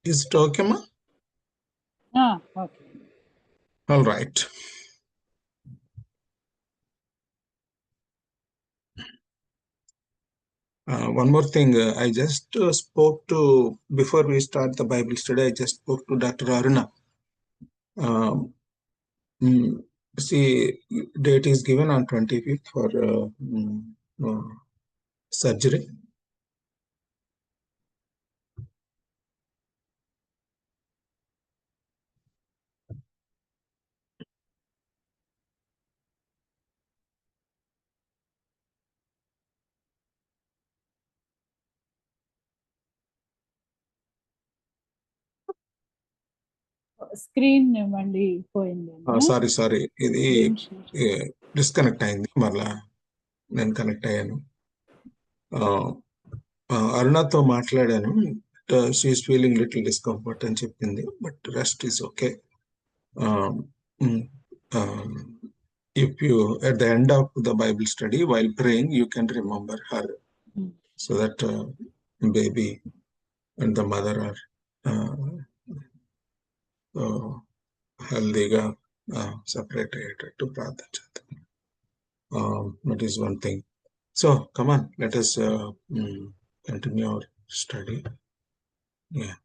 Is it okay, ma? Okay. All right. One more thing, I just spoke to, before we start the Bible study, I just spoke to Dr. Aruna. See, date is given on 25th for surgery. Screen మళ్ళీ పోయింది. Sorry ఇది disconnect అయింది, మరలా నేను connect అయ్యాను. అరుణతో మాట్లాడాను, she is feeling little discomfort అని చెప్పింది, but rest is okay. If you, at the end of the Bible study, while praying, you can remember her, so that baby and the mother are healthy-ga separate to pradhan. That is one thing. So come on, let us continue our study. Yeah.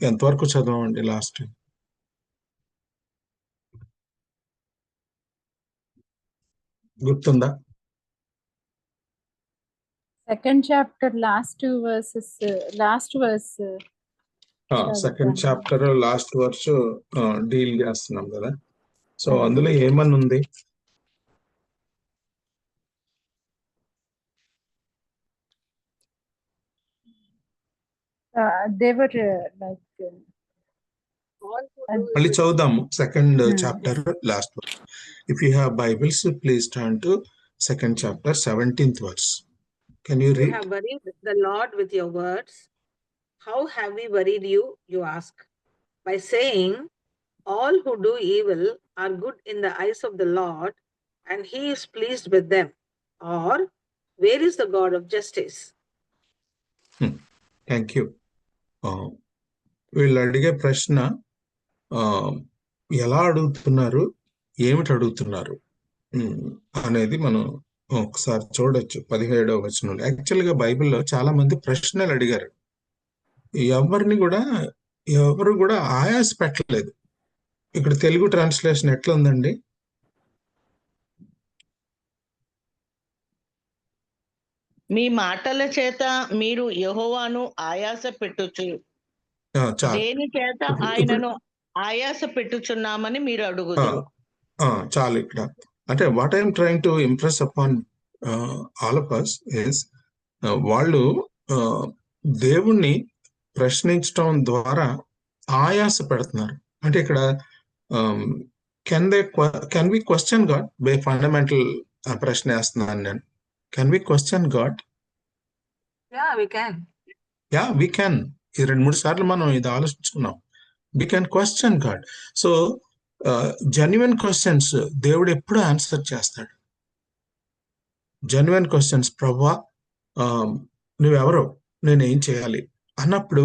ఎంతవరకు చదవండి last? గుర్తుందా? Second chapter last verse. Second chapter last verse deal చేస్తున్నాం కదా. So అందులో ఏమని ఉంది? మళ్ళీ చదువుదాము second chapter last verse. If you have Bibles, please turn to second chapter 17th verse. Can you read? You have worried the Lord with your words. How have we worried you, you ask, by saying, all who do evil are good in the eyes of the Lord, and he is pleased with them. Or, where is the God of justice? Thank you. వీళ్ళు అడిగే ప్రశ్న ఎలా అడుగుతున్నారు, ఏమిటి అడుగుతున్నారు అనేది మనం ఒకసారి చూడొచ్చు 17వ వచనంలో. యాక్చువల్గా బైబిల్లో చాలా మంది ప్రశ్నలు అడిగారు, ఎవరు కూడా ఆయాస పెట్టలేదు. ఇక్కడ తెలుగు ట్రాన్స్లేషన్ ఎట్లా ఉందండి? మీ మాటల చేత మీరు యెహోవాను ఆయాస పెట్టుచు, దేని చేత ఆయనను ఆయాస పెట్టుచున్నామని మీరు అడుగుదురు. చాలు. ఇక్కడ అంటే what I'm trying to impress upon all of us is, వాళ్ళు దేవుణ్ణి ప్రశ్నించడం ద్వారా ఆయాస పెడుతున్నారు. అంటే ఇక్కడ can we question God? Fundamental ప్రశ్న వేస్తున్నాను నేను. Can we question God? Yeah, we can. ఈ 2-3 సార్లు మనం ఇది ఆలోచించుకున్నాం. We can question God. So genuine questions దేవుడు ఎప్పుడు ఆన్సర్ చేస్తాడు. జెన్యున్ క్వశ్చన్స్, ప్రభువా నువ్వెవరో, నేనేం చేయాలి అన్నప్పుడు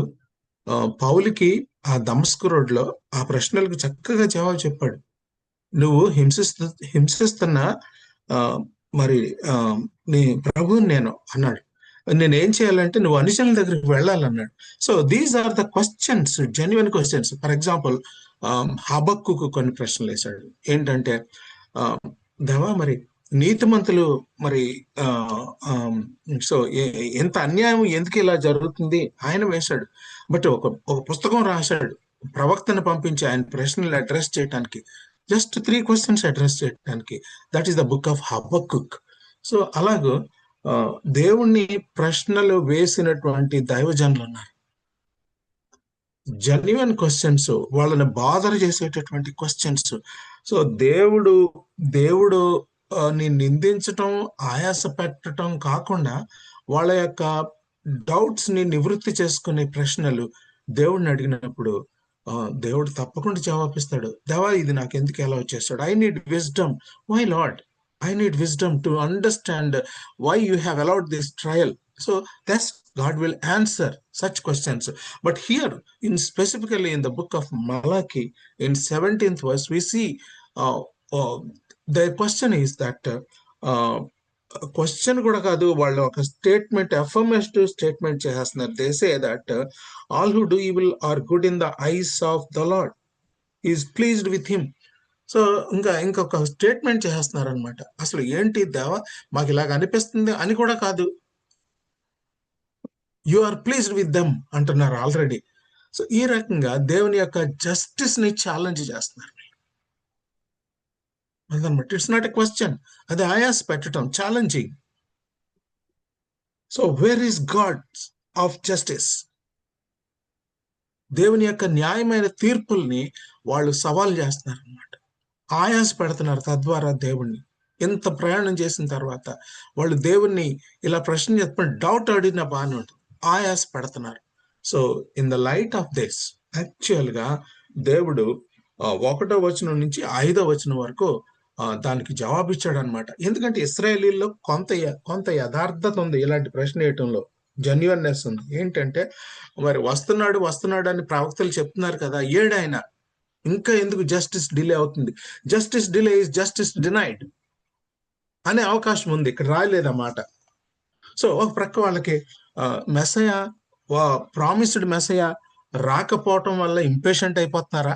పౌలుకి ఆ దమస్కు రోడ్లో ఆ ప్రశ్నలకు చక్కగా జవాబు చెప్పాడు. నువ్వు హింసిస్తున్న మరి నీ ప్రభువుని నేను అన్నాడు. నేనేం చేయాలంటే నువ్వు అనుచరుల దగ్గరికి వెళ్ళాలన్నాడు. So these are the questions, genuine questions. For example, Habakkuk కొన్ని ప్రశ్నలు వేశాడు. ఏంటంటే, దేవా మరి నీతిమంతులు మరి సో ఎంత అన్యాయం, ఎందుకు ఇలా జరుగుతుంది ఆయన వేశాడు. బట్ ఒక పుస్తకం రాశాడు, ప్రవక్తను పంపించి ఆయన ప్రశ్నలు అడ్రస్ చేయడానికి, జస్ట్ 3 questions అడ్రస్ చేయడానికి. That is the book of Habakkuk. So అలాగూ దేవుణ్ణి ప్రశ్నలు వేసినటువంటి దైవజనులు ఉన్నారు. జెన్యున్ క్వశ్చన్స్, వాళ్ళని బాధలు చేసేటటువంటి క్వశ్చన్స్. సో దేవుడు నిందించటం, ఆయాస పెట్టడం కాకుండా వాళ్ళ యొక్క డౌట్స్ ని నివృత్తి చేసుకునే ప్రశ్నలు దేవుడిని అడిగినప్పుడు దేవుడు తప్పకుండా జవాబిస్తాడు. దేవా ఇది నాకు ఎందుకు ఎలా వచ్చేస్తాడు? I need wisdom. Why lord? I need wisdom to understand why you have allowed this trial. So that's God will answer such questions. But here, specifically in the book of Malachi, in 17th verse, we see the question is that question kuda kaadu, vallu oka statement, affirmative statement chestunaru. They say that all who do evil are good in the eyes of the Lord. He is pleased with him. So ఇంకొక statement చేస్తున్నారు అనమాట. అసలు ఏంటి దేవా మాకు ఇలాగ అనిపిస్తుంది అని కూడా కాదు, you are pleased with them అంటున్నారు ఆల్రెడీ. సో ఈ రకంగా దేవుని యొక్క జస్టిస్ ని ఛాలెంజ్ చేస్తున్నారు అదనమాట. ఇట్స్ నాట్ ఎ క్వశ్చన్, అది ఆయాస్ పెట్టడం, challenging. So where is God of justice? దేవుని యొక్క న్యాయమైన తీర్పుల్ని వాళ్ళు సవాల్ చేస్తున్నారు అనమాట, ఆయాస పెడుతున్నారు. తద్వారా దేవుణ్ణి ఎంత ప్రయాణం చేసిన తర్వాత వాళ్ళు దేవుణ్ణి ఇలా ప్రశ్న చెప్పిన డౌట్ అడిగిన బాగానే ఉంటుంది, ఆయాస పెడుతున్నారు. So in the light of this actual గా దేవుడు 1వ వచనం నుంచి 5వ వచనం వరకు దానికి జవాబిచ్చాడు అనమాట. ఎందుకంటే ఇశ్రాయేలీల్లో కొంత యథార్థత ఉంది ఇలాంటి ప్రశ్న వేయటంలో, జెన్యున్నెస్ ఉంది. ఏంటంటే మరి వస్తున్నాడు అని ప్రవక్తలు చెప్తున్నారు కదా, ఏడాయన ఇంకా ఎందుకు జస్టిస్ డిలే అవుతుంది? Justice delay is justice denied అనే అవకాశం ఉంది, ఇక్కడ రాయలేదన్నమాట. సో ఒక ప్రక్క వాళ్ళకి మెసయ, ప్రామిస్డ్ మెసయ రాకపోవటం వల్ల ఇంపేషెంట్ అయిపోతున్నారా?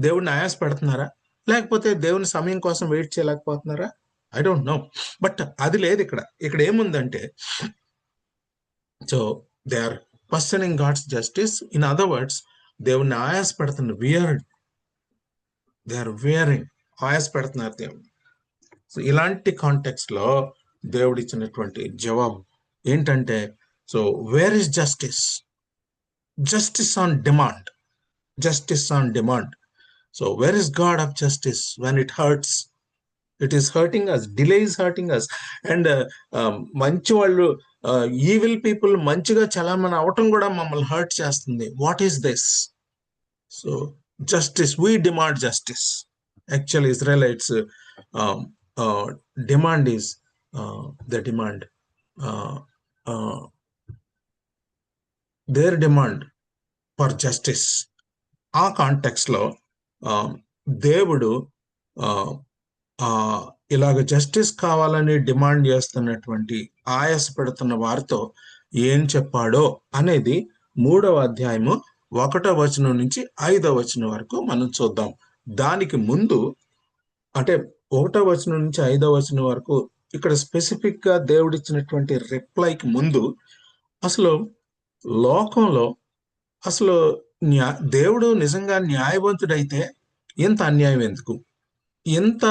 దేవుడిని ఆయాస పెడుతున్నారా? లేకపోతే దేవుని సమయం కోసం వెయిట్ చేయలేకపోతున్నారా? I don't know. బట్ అది లేదు ఇక్కడ ఏముందంటే, so they are questioning God's justice. In other words, దేవుణ్ణి ఆయాస పెడుతున్నారు, దే ఆర్ వేరింగ్, ఆయాస పెడుతున్నారు దేవుడు. సో ఇలాంటి కాంటెక్స్ట్ లో దేవుడు ఇచ్చినటువంటి జవాబు ఏంటంటే, so where is justice? Justice on demand, justice on demand. So where is God of justice when it hurts? It is hurting us, delay is hurting us. And మంచి వాళ్ళు, ఈవిల్ పీపుల్ మంచిగా చలామణి అవటం కూడా మమ్మల్ని హర్ట్ చేస్తుంది. What is this? So justice, we demand justice. Actually Israelites demand is the demand, their demand for justice. ఆ context లో దేవుడు ఇలాగ జస్టిస్ కావాలని డిమాండ్ చేస్తున్నటువంటి, ఆయాస పెడుతున్న వారితో ఏం చెప్పాడో అనేది 3వ అధ్యాయము 1వ వచనం నుంచి 5వ వచనం వరకు మనం చూద్దాం. దానికి ముందు, అంటే 1వ వచనం నుంచి 5వ వచనం వరకు ఇక్కడ స్పెసిఫిక్ గా దేవుడు ఇచ్చినటువంటి రిప్లైకి ముందు, అసలు లోకంలో అసలు దేవుడు నిజంగా న్యాయవంతుడైతే ఎంత అన్యాయం ఎందుకు, ఎంత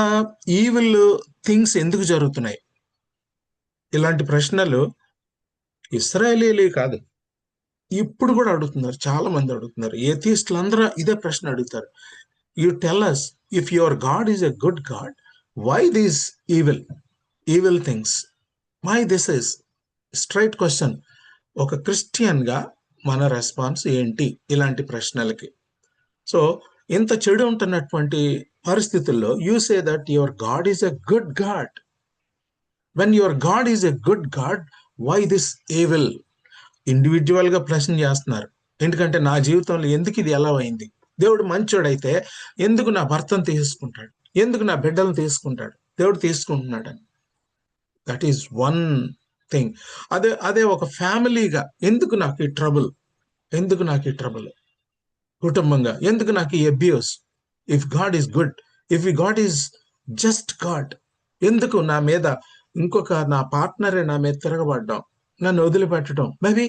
ఈవిల్ థింగ్స్ ఎందుకు జరుగుతున్నాయి? ఇలాంటి ప్రశ్నలు ఇశ్రాయేలీలే కాదు, ఇప్పుడు కూడా అడుగుతున్నారు, చాలా మంది అడుగుతున్నారు. ఏథిస్టులు అందరూ ఇదే ప్రశ్న అడుగుతారు. You tell us, if your God is a good God, why these evil things? Why this is straight question. ఒక క్రిస్టియన్ గా మన రెస్పాన్స్ ఏంటి ఇలాంటి ప్రశ్నలకి? సో ఇంత చెడు ఉంటున్నటువంటి పరిస్థితుల్లో you say that your God is a good God. When your God is a good God, why this evil? Individual గా ప్రశ్న చేస్తున్నారు. ఎందుకంటే నా జీవితంలో ఎందుకు ఇది ఎలా అయింది? దేవుడు మంచోడైతే ఎందుకు నా భర్తను తీసుకుంటాడు? ఎందుకు నా బిడ్డలను తీసుకుంటాడు? దేవుడు తీసుకుంటున్నాడని. That is one thing. అదే ఒక ఫ్యామిలీగా ఎందుకు నాకు ఈ ట్రబుల్? ఎందుకు నాకు ఈ ట్రబుల్? కుటుంబంగా ఎందుకు నాకు ఈ abuse? If God is good, if God is just God, ఎందుకు నా మీద నా పార్ట్నరే నా మీద తిరగబడ్డాం, నన్ను వదిలిపెట్టడం? మేబీ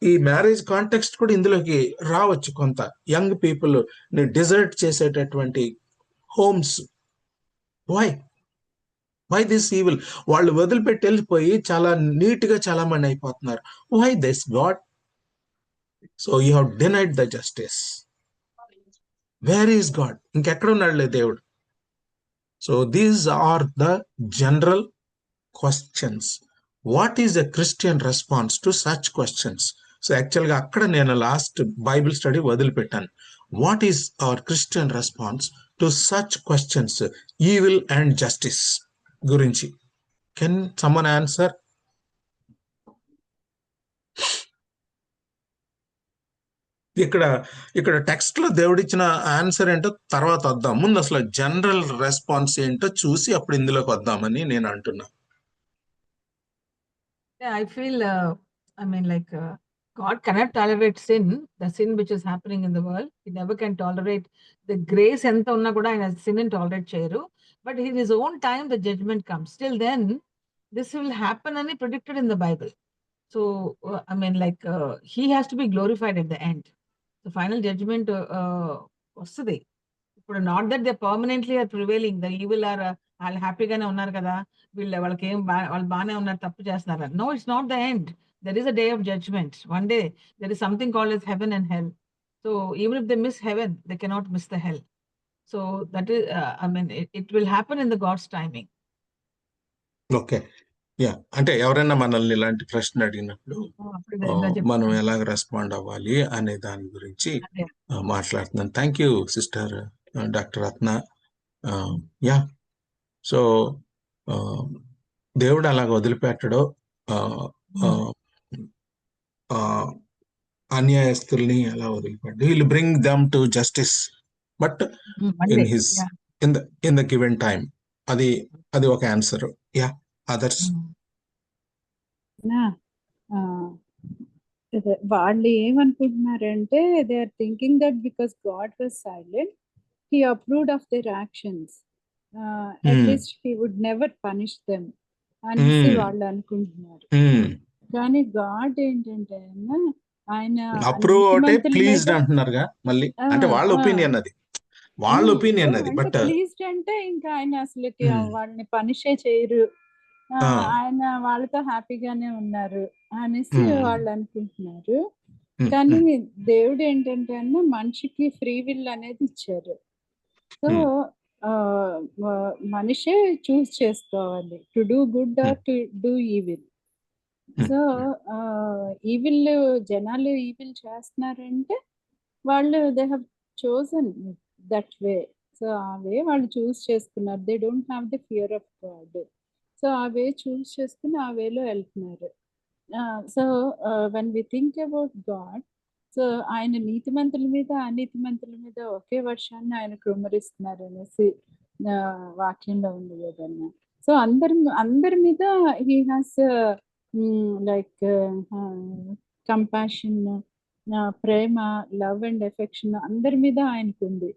ఈ మ్యారేజ్ కాంటెక్స్ట్ కూడా ఇందులోకి రావచ్చు. కొంత యంగ్ పీపుల్ ని డిజర్ట్ చేసేటటువంటి హోమ్స్. Why this evil? వాళ్ళు వదిలిపెట్టి వెళ్ళిపోయి చాలా నీట్ గా చాలా మంది అయిపోతున్నారు. Why this God? So you have denied the justice. Where is God? ఇంకెక్కడ ఉన్నాడులే దేవుడు. So these are the general questions. What is a Christian response to such questions? So యాక్చువల్గా అక్కడ నేను లాస్ట్ బైబిల్ స్టడీ వదిలిపెట్టాను. What is our Christian response to such questions, evil and justice గురించి? Can someone answer? ఇక్కడ text లో దేవుడిచ్చిన answer ఏంటో తర్వాత వద్దాం. ముందు అసలు జనరల్ రెస్పాన్స్ ఏంటో చూసి అప్పుడు ఇందులోకి వద్దామని నేను అంటున్నా. I feel, God cannot tolerate sin, the sin which is happening in the world. He never can tolerate the grace ఎంత ఉన్నా కూడా ఆయన sin ని tolerate చేయరు. But in his own time the judgment comes. Till then this will happen అని predicted in the Bible. So he has to be glorified at the end. The final judgment వస్తుంది. ఇప్పుడు not that they permanently are prevailing, the evil are వాళ్ళు హ్యాపీగానే ఉన్నారు కదా, వాళ్ళకి వాళ్ళు బాగానే ఉన్నారు, తప్పు చేస్తున్నారు. No, it's not the end. There is a day of judgment. One day there is something called as heaven and hell. So even if they miss heaven, they cannot miss the hell. So that is it will happen in the God's timing. Okay, yeah. అంటే ఎవరైనా మనల్ని ఇలాంటి ప్రశ్న అడిగినప్పుడు మనం ఎలాగ respond అవ్వాలి అనే దాని గురించి మాట్లాడుతున్నాను. Thank you sister doctor Ratna. Yeah, so దేవుడు అలాగ వదిలిపెట్టడో అన్యాయస్తుల్ని అలా వదిలిపెట్టు, will bring them to justice, but in the given time. అది ఒక ఆన్సర్. Yeah, others? వాళ్ళు ఏమనుకుంటున్నారంటే they are thinking that because God was silent, he approved of their actions, at least he would never punish them అనేసి వాళ్ళు అనుకుంటున్నారు. కానీ God ఏంటంటే ఆయన అప్రూవ్ అంటే ప్లీజ్డ్ అంటున్నారుగా మళ్ళీ, అంటే వాళ్ళ ఒపీనియన్ అది, వాళ్ళ ఒపీనియన్ అది. బట్ ప్లీజ్డ్ అంటే ఇంకా ఆయన అసలుకి వాళ్ళని పనిషే చేయరు, ఆయన వాళ్ళతో హ్యాపీగానే ఉన్నారు అనేసి వాళ్ళు అనుకుంటున్నారు. కానీ దేవుడు ఏంటంటే మనిషికి ఫ్రీ విల్ అనేది ఇచ్చారు. సో మనిషే చూస్ చేసుకోవాలి to do good or to do evil. So evil జనాలు ఈవిల్ చేస్తున్నారంటే వాళ్ళు they have chosen that way. So ఆ వే వాళ్ళు చూస్ చేసుకున్నారు. They don't have the fear of God. So ఆ వే చూస్ చేసుకుని ఆ వేలో వెళ్తున్నారు. So when we think about God, so ఆయన నీతిమంతుల మీద అనీతిమంతుల మీద ఒకే వర్షాన్ని ఆయన కుమ్మరిస్తున్నారు అనేసి వాక్యంలో ఉంది కదన్నా. సో అందరి మీద he has like compassion, Prema, love and affection అందరి మీద ఆయనకు ఉంది.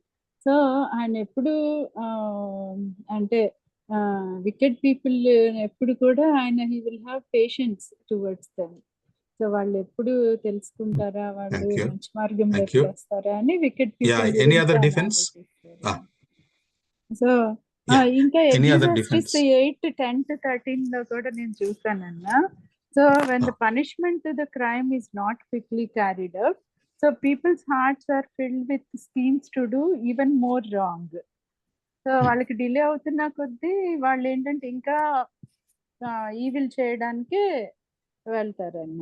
సో ఆయన ఎప్పుడు అంటే వికెడ్ పీపుల్ ఎప్పుడు కూడా ఆయన he will have patience towards them. So వాళ్ళు ఎప్పుడు తెలుసుకుంటారా, వాళ్ళు మంచి మార్గంలో వస్తారా అని వికెడ్ పీపుల్. సో ఇంకా ఎగ్జిస్టెన్స్ 8:10-13 లో కూడా నేను చూసానన్నా. So when the punishment to the crime is not quickly carried out, so people's hearts are filled with schemes to do even more wrong. So వాళ్ళకి డిలే అవుతున్న కొద్దీ వాళ్ళు ఏంటంటే ఇంకా ఈవిల్ చేయడానికే వెళ్తారన్న.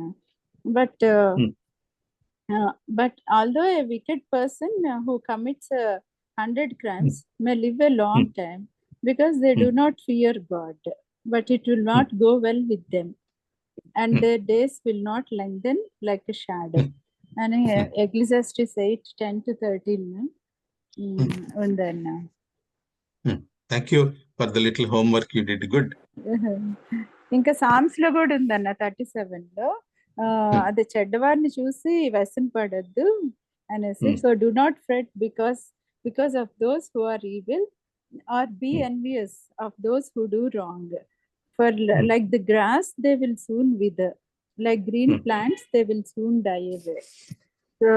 But although a wicked person who commits 100 crimes may live a long time because they do not fear God, but it will not go well with them and their days will not lengthen like a shadow. And Ecclesiastes 8:10-13 ఉందన్న. Thank you for the little homework you did. Good. ఇంకా psalms లో కూడా ఉందన్న 37 లో అది చెడ్డవారిని చూసి వ్యసన పడద్దు అనేసి. So do not fret because of those who are evil, or be envious of those who do wrong. For like the grass they will soon wither, like green plants they will soon die away. So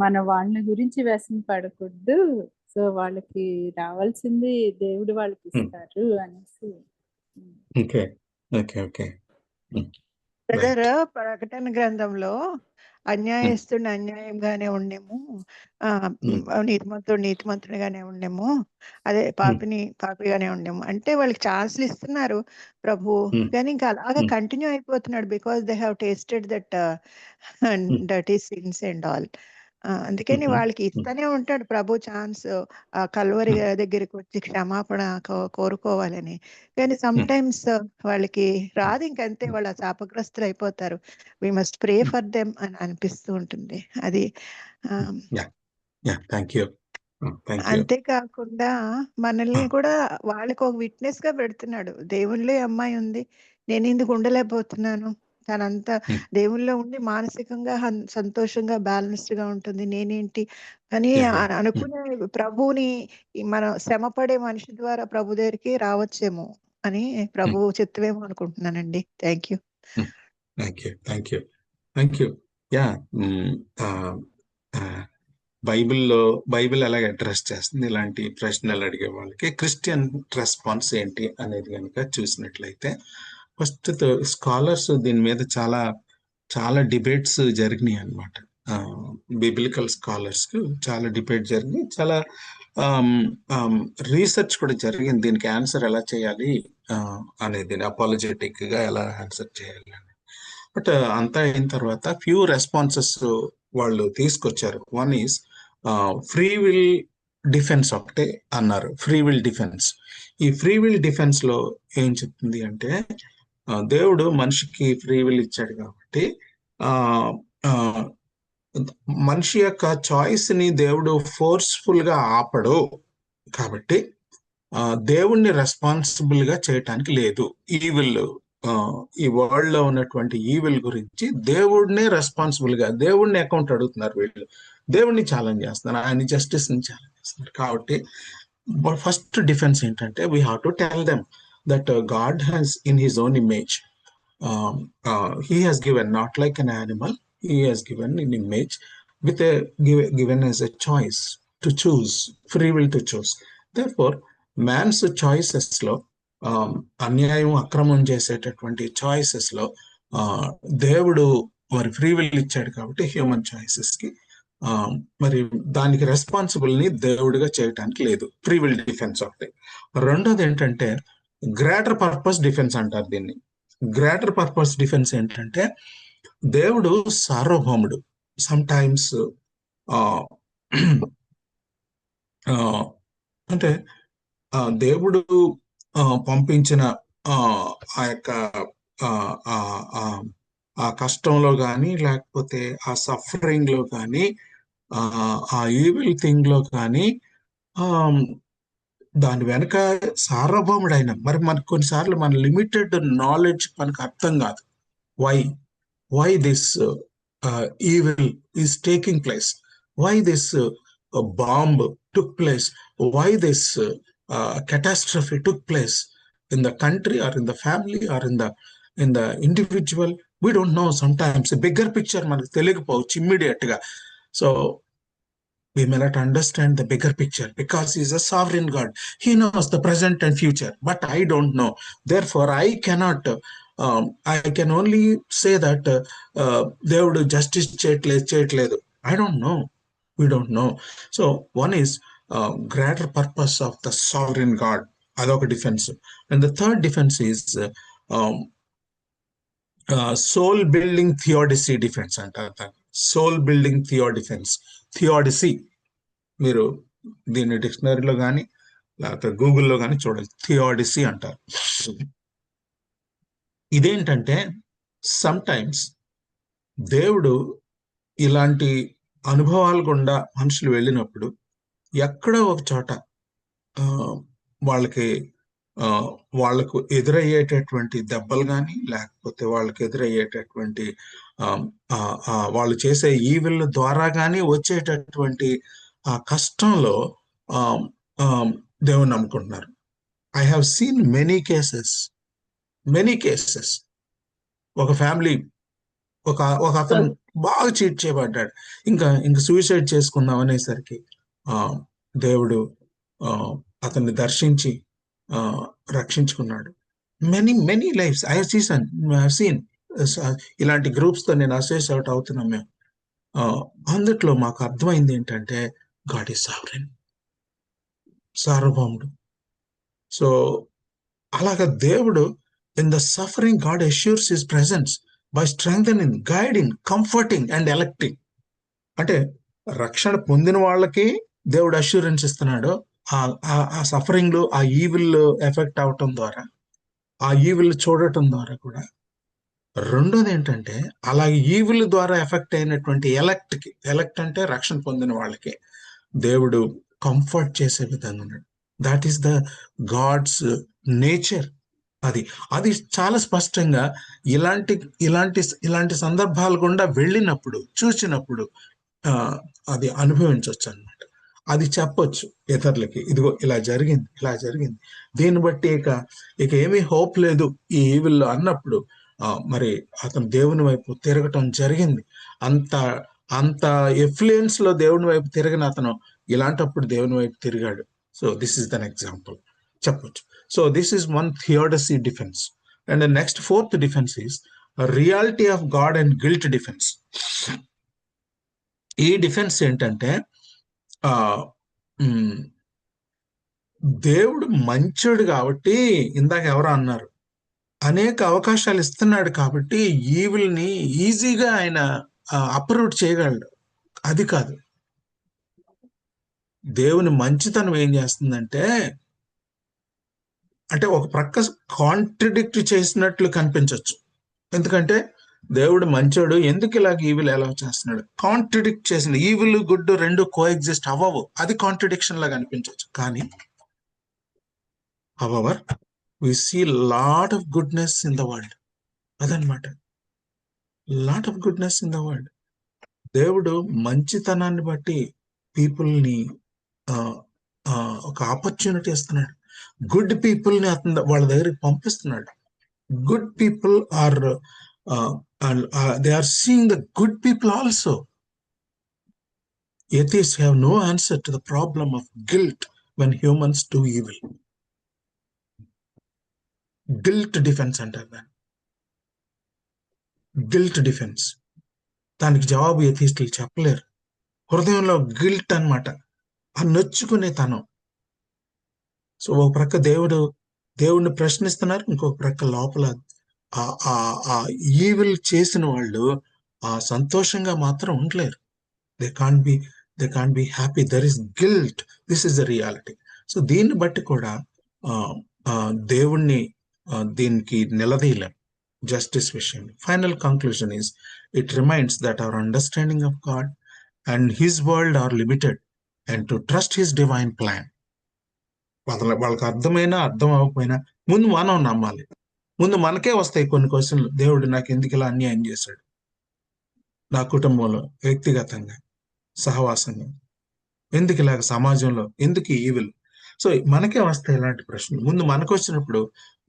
మన వాళ్ళ గురించి వ్యసన పడకూడదు. So వాళ్ళకి రావాల్సింది దేవుడు వాళ్ళకి ఇస్తారు అనేసి. ప్రకటన గ్రంథంలో అన్యాయస్తుడు అన్యాయంగానే ఉండేము, నీతిమంతుడు నీతిమంతుడిగానే ఉండేము, అదే పాపిగానే ఉండేము అంటే వాళ్ళకి ఛాన్స్లు ఇస్తున్నారు ప్రభు. కానీ ఇంకా అలాగా కంటిన్యూ అయిపోతున్నాడు because they have tasted that dirty since and all. అందుకని వాళ్ళకి ఇస్తూనే ఉంటాడు ప్రభు ఛాన్స్, కల్వరి దగ్గరికి వచ్చి క్షమాపణ కోరుకోవాలని. కానీ సమ్ టైమ్స్ వాళ్ళకి రాదు, ఇంకంతే, వాళ్ళు శాపగ్రస్తులు అయిపోతారు. We must pray for them అని అనిపిస్తూ ఉంటుంది. అది అంతేకాకుండా మనల్ని కూడా వాళ్ళకి ఒక విట్నెస్ గా పెడుతున్నాడు. దేవుళ్ళో అమ్మాయి ఉంది, నేను ఇందుకు ఉండలేకపోతున్నాను, తనంతా దేవుళ్ళో ఉండి మానసికంగా సంతోషంగా బ్యాలెన్స్డ్ గా ఉంటుంది, నేనేంటి అని అనుకునే ప్రభువుని మనం శ్రమపడే మనిషి ద్వారా ప్రభు దగ్గరికి రావచ్చేమో అని ప్రభు చిత్తమేమో అనుకుంటున్నానండి. Thank you. యా, బైబిల్ ఎలాగ అడ్రస్ చేస్తుంది ఇలాంటి ప్రశ్నలు అడిగే వాళ్ళకి? క్రిస్టియన్ రెస్పాన్స్ ఏంటి అనేది కనుక చూసినట్లయితే, ఫస్ట్ స్కాలర్స్ దీని మీద చాలా చాలా డిబేట్స్ జరిగినాయి అనమాట. బిబ్లికల్ స్కాలర్స్ చాలా డిబేట్ జరిగి, చాలా రీసెర్చ్ కూడా జరిగింది దీనికి ఆన్సర్ ఎలా చేయాలి అనేది, అపాలజెటిక్ గా ఎలా ఆన్సర్ చేయాలి అని. బట్ అంతా అయిన తర్వాత ఫ్యూ రెస్పాన్సెస్ వాళ్ళు తీసుకొచ్చారు. One is free will defence ఒకటే అన్నారు. Free will defence. ఈ ఫ్రీ విల్ డిఫెన్స్ లో ఏం చెప్తుంది అంటే, దేవుడు మనిషికి ఫ్రీ విల్ ఇచ్చాడు కాబట్టి మనిషి యొక్క చాయిస్ ని దేవుడు ఫోర్స్ఫుల్ గా ఆపడు. కాబట్టి దేవుణ్ణి రెస్పాన్సిబుల్ గా చేయటానికి లేదు. ఈవిల్, ఈ వరల్డ్ లో ఉన్నటువంటి ఈవిల్ గురించి దేవుడినే రెస్పాన్సిబుల్ గా, దేవుడిని అకౌంట్ అడుగుతున్నారు వీళ్ళు. దేవుడిని ఛాలెంజ్ చేస్తున్నారు, ఆయన జస్టిస్ ని ఛాలెంజ్ చేస్తున్నారు. కాబట్టి ఫస్ట్ డిఫెన్స్ ఏంటంటే, we have to tell them that God has in his own image, he has given not like an animal, he has given an image with a given as a choice to choose, free will to choose. Therefore man's choices lo అన్యాయం అక్రమం చేసేటటువంటి choices లో దేవుడు మరి free will ఇచ్చాడు కాబట్టి human choices కి మరి దానికి రెస్పాన్సిబుల్ ని దేవుడిగా చేయటానికి లేదు. ఫ్రీ విల్ డిఫెన్స్ ఒకటి. రెండోది ఏంటంటే గ్రేటర్ పర్పస్ డిఫెన్స్ అంటారు దీన్ని. గ్రేటర్ పర్పస్ డిఫెన్స్ ఏంటంటే, దేవుడు సార్వభౌముడు. సమ్ టైమ్స్ అంటే దేవుడు పంపించిన ఆ యొక్క ఆ కష్టంలో కానీ, లేకపోతే ఆ సఫరింగ్ లో కానీ, ఆ ఈవిల్ థింగ్ లో కానీ, దాని వెనక సార్వభౌముడు అయిన, మరి మనకు కొన్నిసార్లు మన లిమిటెడ్ నాలెడ్జ్ మనకు అర్థం కాదు. Why this evil is taking place, why this bomb took place, why this catastrophe took place in the country or in the family or in the individual. We don't know sometimes. A bigger picture మనకు తెలియకపోవచ్చు immediate గా. So we may not understand the bigger picture because he is a sovereign God. He knows the present and future, but I don't know. Therefore I cannot, I can only say that దేవుడు justice చేయట్లేదు. I don't know. We don't know. So one is greater purpose of the sovereign God. Adoka defense. And the third defense is soul building theodicy defense. Soul building theodefense. Theodicy. మీరు దీన్ని డిక్షనరీలో కానీ లేకపోతే గూగుల్లో కానీ చూడాలి. థియాడిసీ అంటారు. ఇదేంటంటే, సమ్ టైమ్స్ దేవుడు ఇలాంటి అనుభవాల గుండా మనుషులు వెళ్ళినప్పుడు ఎక్కడో ఒక చోట వాళ్ళకు ఎదురయ్యేటటువంటి దెబ్బలు కానీ, లేకపోతే వాళ్ళకి ఎదురయ్యేటటువంటి వాళ్ళు చేసే ఈవిల్ ద్వారా కానీ వచ్చేటటువంటి ఆ కష్టంలో దేవుని నమ్ముకుంటున్నారు. I have seen many cases. ఒక ఫ్యామిలీ, ఒక అతను బాగా చీట్ చేయబడ్డాడు, ఇంకా సూసైడ్ చేసుకుందాం అనేసరికి దేవుడు అతన్ని దర్శించి రక్షించుకున్నాడు. Many lifes I have seen. ఇలాంటి గ్రూప్స్ తో నేను అసోసియేట్ అవుతున్నాం మేము. అందుట్లో మాకు అర్థమైంది ఏంటంటే, గాడ్ ఈజ్ సావరెన్, సార్వభౌముడు. సో అలాగా దేవుడు in the suffering God assures his presence by strengthening, guiding, comforting and electing. అంటే రక్షణ పొందిన వాళ్ళకి దేవుడు అష్యూరెన్స్ ఇస్తున్నాడు. ఆ సఫరింగ్ ఆ ఈవిల్ ఎఫెక్ట్ అవటం ద్వారా, ఆ ఈవిల్ చూడటం ద్వారా కూడా. రెండోది ఏంటంటే, అలా ఈవిల్ ద్వారా ఎఫెక్ట్ అయినటువంటి ఎలక్ట్ అంటే రక్షణ పొందిన వాళ్ళకి దేవుడు కంఫర్ట్ చేసే విధంగా ఉన్నాడు. That is the God's nature. అది చాలా స్పష్టంగా ఇలాంటి ఇలాంటి ఇలాంటి సందర్భాలు గుండా వెళ్ళినప్పుడు, చూసినప్పుడు అది అనుభవించవచ్చు అన్నమాట. అది చెప్పొచ్చు ఇతరులకి, ఇదిగో ఇలా జరిగింది, ఇలా జరిగింది, దీన్ని బట్టి ఇక ఏమీ హోప్ లేదు ఈ ఈవిల్లో అన్నప్పుడు మరి అతను దేవుని వైపు తిరగటం జరిగింది. అంత ఎఫ్లుయెన్స్ లో దేవుని వైపు తిరిగిన అతను ఇలాంటప్పుడు దేవుని వైపు తిరిగాడు. So this is then example చెప్పొచ్చు. So this is one theodicy defence. And next fourth defence is reality of God and guilt defence. ఈ డిఫెన్స్ ఏంటంటే, దేవుడు మంచోడు కాబట్టి, ఇందాక ఎవరో అన్నారు, అనేక అవకాశాలు ఇస్తున్నాడు కాబట్టి ఈవిల్ని ఈజీగా ఆయన అప్రూవ్ చేయగలడు. అది కాదు. దేవుని మంచితనం ఏం చేస్తుందంటే, అంటే ఒక ప్రక్క కాంట్రడిక్ట్ చేసినట్లు కనిపించవచ్చు. ఎందుకంటే దేవుడు మంచోడు, ఎందుకు ఇలాగ ఈవిల్ ఎలా చేస్తున్నాడు, కాంట్రడిక్ట్ చేసిన ఈవిల్ గుడ్ రెండు కోఎగ్జిస్ట్ అవ్వవు. అది కాంట్రడిక్షన్ లాగా అనిపించవచ్చు. కానీ however we see lot of goodness in the world. అదనమాట, lot of goodness in the world. దేవుడు మంచితనాన్ని బట్టి పీపుల్ని ఒక ఆపర్చునిటీ ఇస్తున్నాడు. గుడ్ పీపుల్ని అతను వాళ్ళ దగ్గరికి పంపిస్తున్నాడు. Good people are they are seeing the good people also. Atheists have no answer to the problem of guilt when humans do evil. Guilt defense అంటారు దాన్ని. Guilt defence. దానికి జవాబు ఎథిస్టులు చెప్పలేరు. హృదయంలో గిల్ట్ అన్నమాట, ఆ నొచ్చుకునే తనం. సో ఒక ప్రక్క దేవుడిని ప్రశ్నిస్తున్నారు, ఇంకొక ప్రక్క లోపల ఆ ఈవిల్ చేసిన వాళ్ళు సంతోషంగా మాత్రం ఉండలేరు. They can't be happy. There is guilt. This is the reality. So దీన్ని బట్టి కూడా దేవుణ్ణి దీనికి నిలదీయలేం జస్టిస్ విషయం. Final conclusion is, it reminds that our understanding of God and his world are limited and to trust his divine plan. వాళ్ళకి అర్థమైనా అర్థం అవ్వకపోయినా ముందు మనం నమ్మాలి. ముందు మనకే వస్తాయి కొన్ని క్వశ్చన్లు. దేవుడు నాకు ఎందుకు ఇలా అన్యాయం చేశాడు, నా కుటుంబంలో, వ్యక్తిగతంగా, సహవాసంగా, ఎందుకు ఇలాగ సమాజంలో, ఎందుకు ఈవిల్. సో మనకే వస్తాయి ఇలాంటి ప్రశ్నలు. ముందు మనకు వచ్చినప్పుడు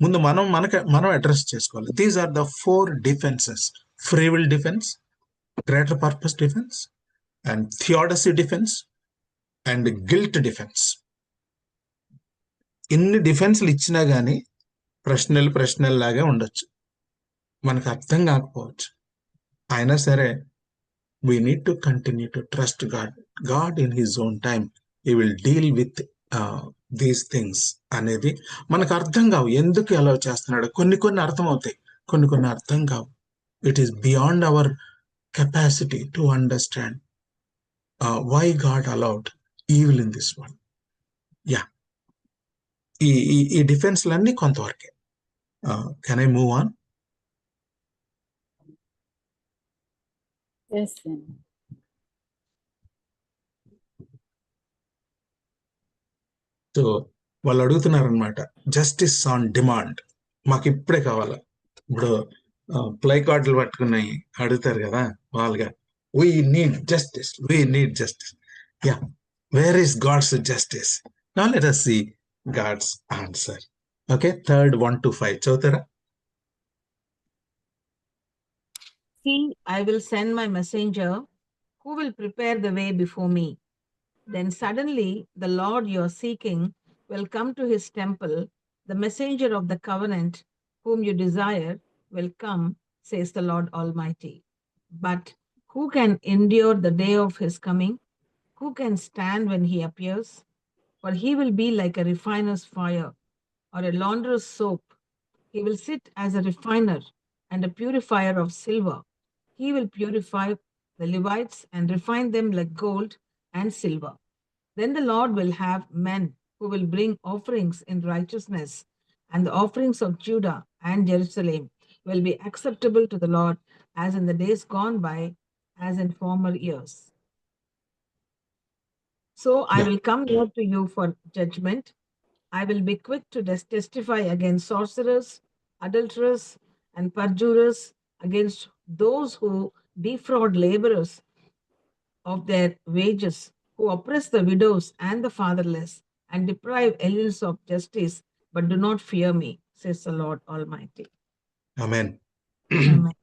ముందు మనం అడ్రస్ చేసుకోవాలి. These are the 4 defences: free will defence, greater purpose defence, and theodicy defence, and guilt defence. ఇన్ని డిఫెన్స్లు ఇచ్చినా గానీ ప్రశ్నలాగే ఉండొచ్చు, మనకు అర్థం కాకపోవచ్చు. అయినా సరే we need to continue to trust God in his own time. He will deal with these things అనేది మనకు అర్థం కావు. ఎందుకు ఎలా చేస్తున్నాడు, కొన్ని అర్థం అవుతాయి, కొన్ని అర్థం కావు. It is beyond our capacity to understand why God allowed evil in this world. Yeah, ఈ డిఫెన్స్లన్నీ కొంతవరకే. Can I move on? Yes, సో వాళ్ళు అడుగుతున్నారనమాట, జస్టిస్ ఆన్ డిమాండ్. మాకు ఇప్పుడే కావాలా. ఇప్పుడు ప్లై కార్డులు పట్టుకున్నాయి అడుగుతారు కదా వాళ్ళుగా, we need justice. Yeah, where is God's justice? Now let us see God's answer. Okay, 3rd 1 to 5 చదువుతారా? See, I will send my messenger who will prepare the way before me. Then suddenly the Lord you are seeking will come to his temple. The messenger of the covenant whom you desire will come, says the Lord Almighty. But who can endure the day of his coming? Who can stand when he appears? For he will be like a refiner's fire or a launderer's soap. He will sit as a refiner and a purifier of silver. He will purify the Levites, and refine them like gold and silver. Then the Lord will have men who will bring offerings in righteousness, and the offerings of Judah and Jerusalem will be acceptable to the Lord, as in the days gone by, as in former years. So I Yeah. will come near to you for judgment. I will be quick to testify against sorcerers, adulterers, and perjurers, against those who defraud laborers of their wages, who oppress the widows and the fatherless, and deprive aliens of justice, but do not fear me, says the Lord Almighty. Amen. Amen.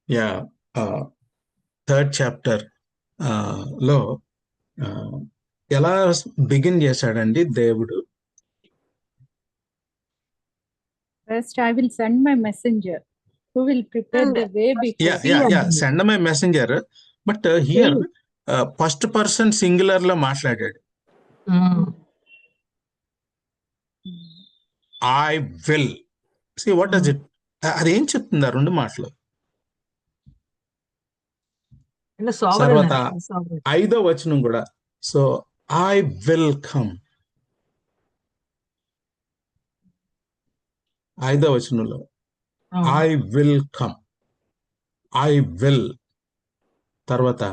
Yeah. Third chapter లో ఎలా begin చేశాడండి దేవుడు? First, I will send my messenger who will prepare the way before. Send my messenger. But here first person singular లో మాట్లాడాడు. I will. See, what does it? అదేం చెప్తుంది ఆ రెండు మాటలు? తర్వాత 5వ వచనం కూడా, సో ఐ విల్ కమ్. 5వ వచనంలో I will come, I will. తర్వాత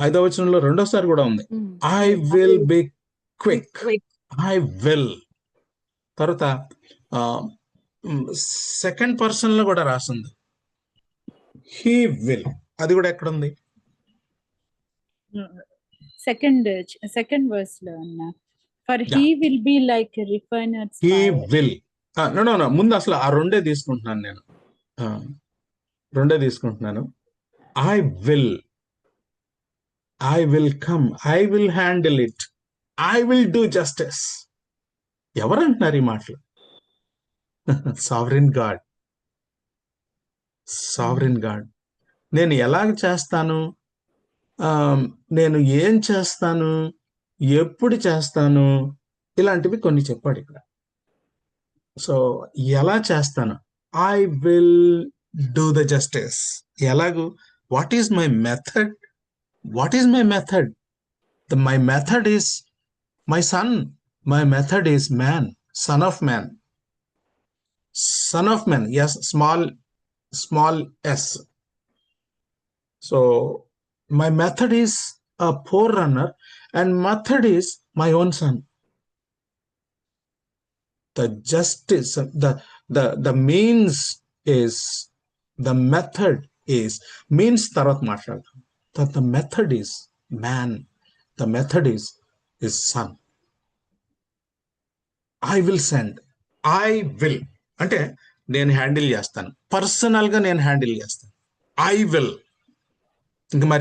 5వ వచనంలో రెండోసారి కూడా ఉంది, I will be quick, I will. తర్వాత సెకండ్ పర్సన్ లో కూడా రాసింది హీ విల్. అది కూడా ఎక్కడ ఉంది? సెకండ్ వర్స్ లో అన్నా, for he will be like refiners he will. No ముందు అసలు ఆ రెండే తీసుకుంటున్నాను నేను, రెండే తీసుకుంటున్నాను. I will, I will come, I will handle it, I will do justice. ఎవరంటున్నారు ఈ మాటలు? Sovereign God. Sovereign God. నేను ఎలాగ చేస్తాను, నేను ఏం చేస్తాను, ఎప్పుడు చేస్తాను, ఇలాంటివి కొన్ని చెప్పాడు ఇక్కడ. సో ఎలా చేస్తాను? I will do the justice. ఎలాగూ? What is my method? What is my method? My method is my son. My method is man, son of man. Son of man, yes, small s. So my method is a forerunner, and method is my own son. The justice, the means is, the method is, means tarat matladu. That the method is man, the method is son. I will send, I will అంటే నేను handle చేస్తాను, personal గా నేను handle చేస్తాను. I will.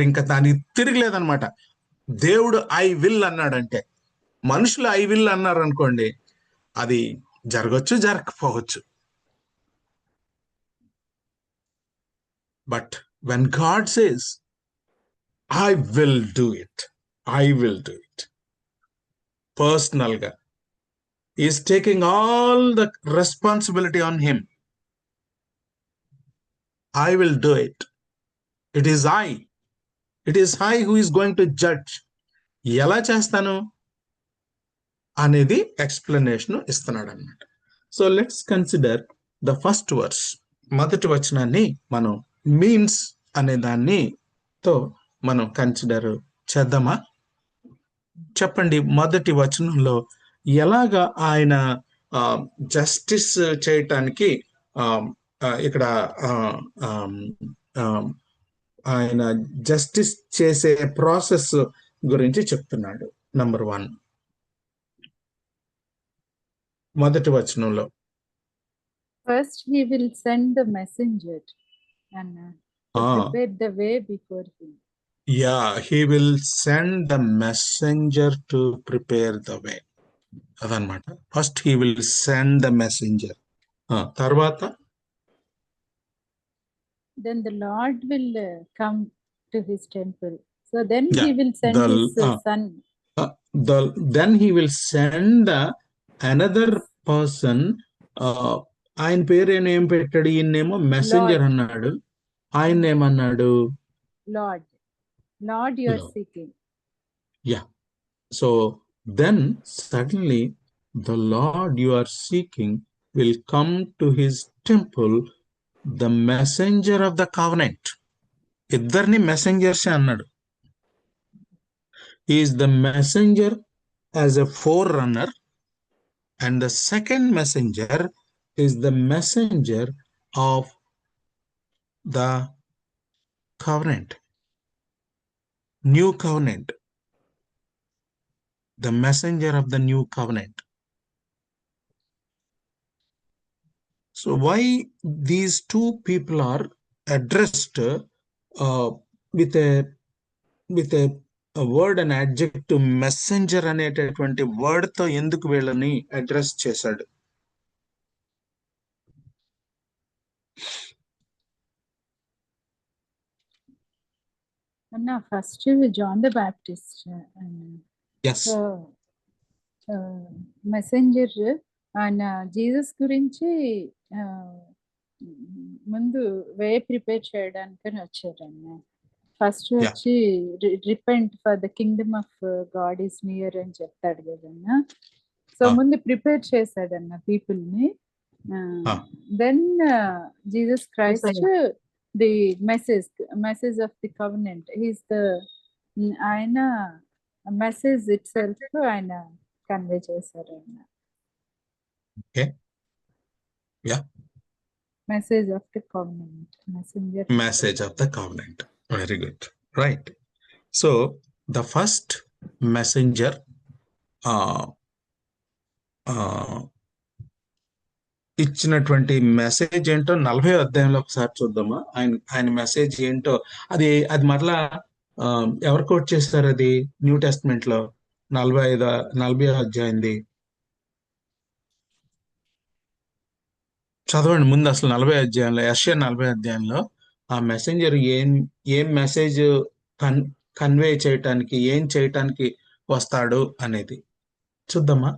ఇంకా దానికి తిరగలేదనమాట. దేవుడు I will అన్నాడంటే, మనుషులు ఐ విల్ అన్నారు అనుకోండి, అది జరగచ్చు, జరగకపోవచ్చు. But when God says I will do it, I will do it personal గా, is taking all the responsibility on him. I will do it. It is I. It is I who is going to judge. ఎలా చేస్తాను అనేది explanation ఇస్తున్నాడు అన్నమాట. So let's consider the first verse. మొదటి వచనాన్ని మనం means అనే దానితో మనం కన్సిడర్ చేద్దామా? చెప్పండి, మొదటి వచనంలో ఎలాగా ఆయన జస్టిస్ చేయటానికి ఇక్కడ ఆయన జస్టిస్ చేసే ప్రాసెస్ గురించి చెప్తున్నాడు. నంబర్ 1, మొదటి వచనంలో first he will send the messenger and prepare the way before him. he will send the messenger to prepare the way. అదనమాట. First he will send the messenger. తర్వాత then the Lord will come to his temple. So then he will send his son. Then he will send another person. ఆయన పేరు ఏం పెట్టాడు? ఈయనేమో messenger అన్నాడు. ఆయన ఏమన్నాడు? Lord you are No. Seeking. Yeah. So then suddenly the Lord you are seeking will come to his temple, the messenger of the covenant. ఇద్దరిని messengers అన్నాడు. He is the messenger as a forerunner, and the second messenger is the messenger of the covenant, new covenant, the messenger of the new covenant. So why these two people are addressed with a word and adjective messenger అనేటటువంటి word తో ఎందుకు వీళ్ళని address చేశాడు? అన్న first John the Baptist messenger ఆయన Jesus గురించి ముందు way prepare చేయడానికని వచ్చారన్న. ఫస్ట్ వచ్చి repent for the kingdom of God is near అని చెప్తాడు కదన్నా. సో ముందు ప్రిపేర్ చేశాడన్న పీపుల్ ని. Then Jesus Christ the message of the covenant, he's the ఆయన మెసేజ్ ఇట్ సెల్ఫ్ ఆయన కన్వే చేశారు ఆయన. Message of the covenant, message of the covenant. Very good. Right. So the first messenger ఇచ్చినటువంటి message ఏంటో 40వ అధ్యాయంలో ఒకసారి చూద్దామా. ఆయన మెసేజ్ ఏంటో అది మరలా ఎవరు కోట్ చేస్తారు? అది న్యూ టెస్ట్మెంట్ లో 40వ అధ్యాయంది చదవండి ముందు. అసలు 40వ అధ్యాయంలో, యెషయా 40వ అధ్యాయంలో ఆ మెసెంజర్ ఏం మెసేజ్ కన్వే చేయటానికి, ఏం చేయటానికి వస్తాడు అనేది చూద్దామా.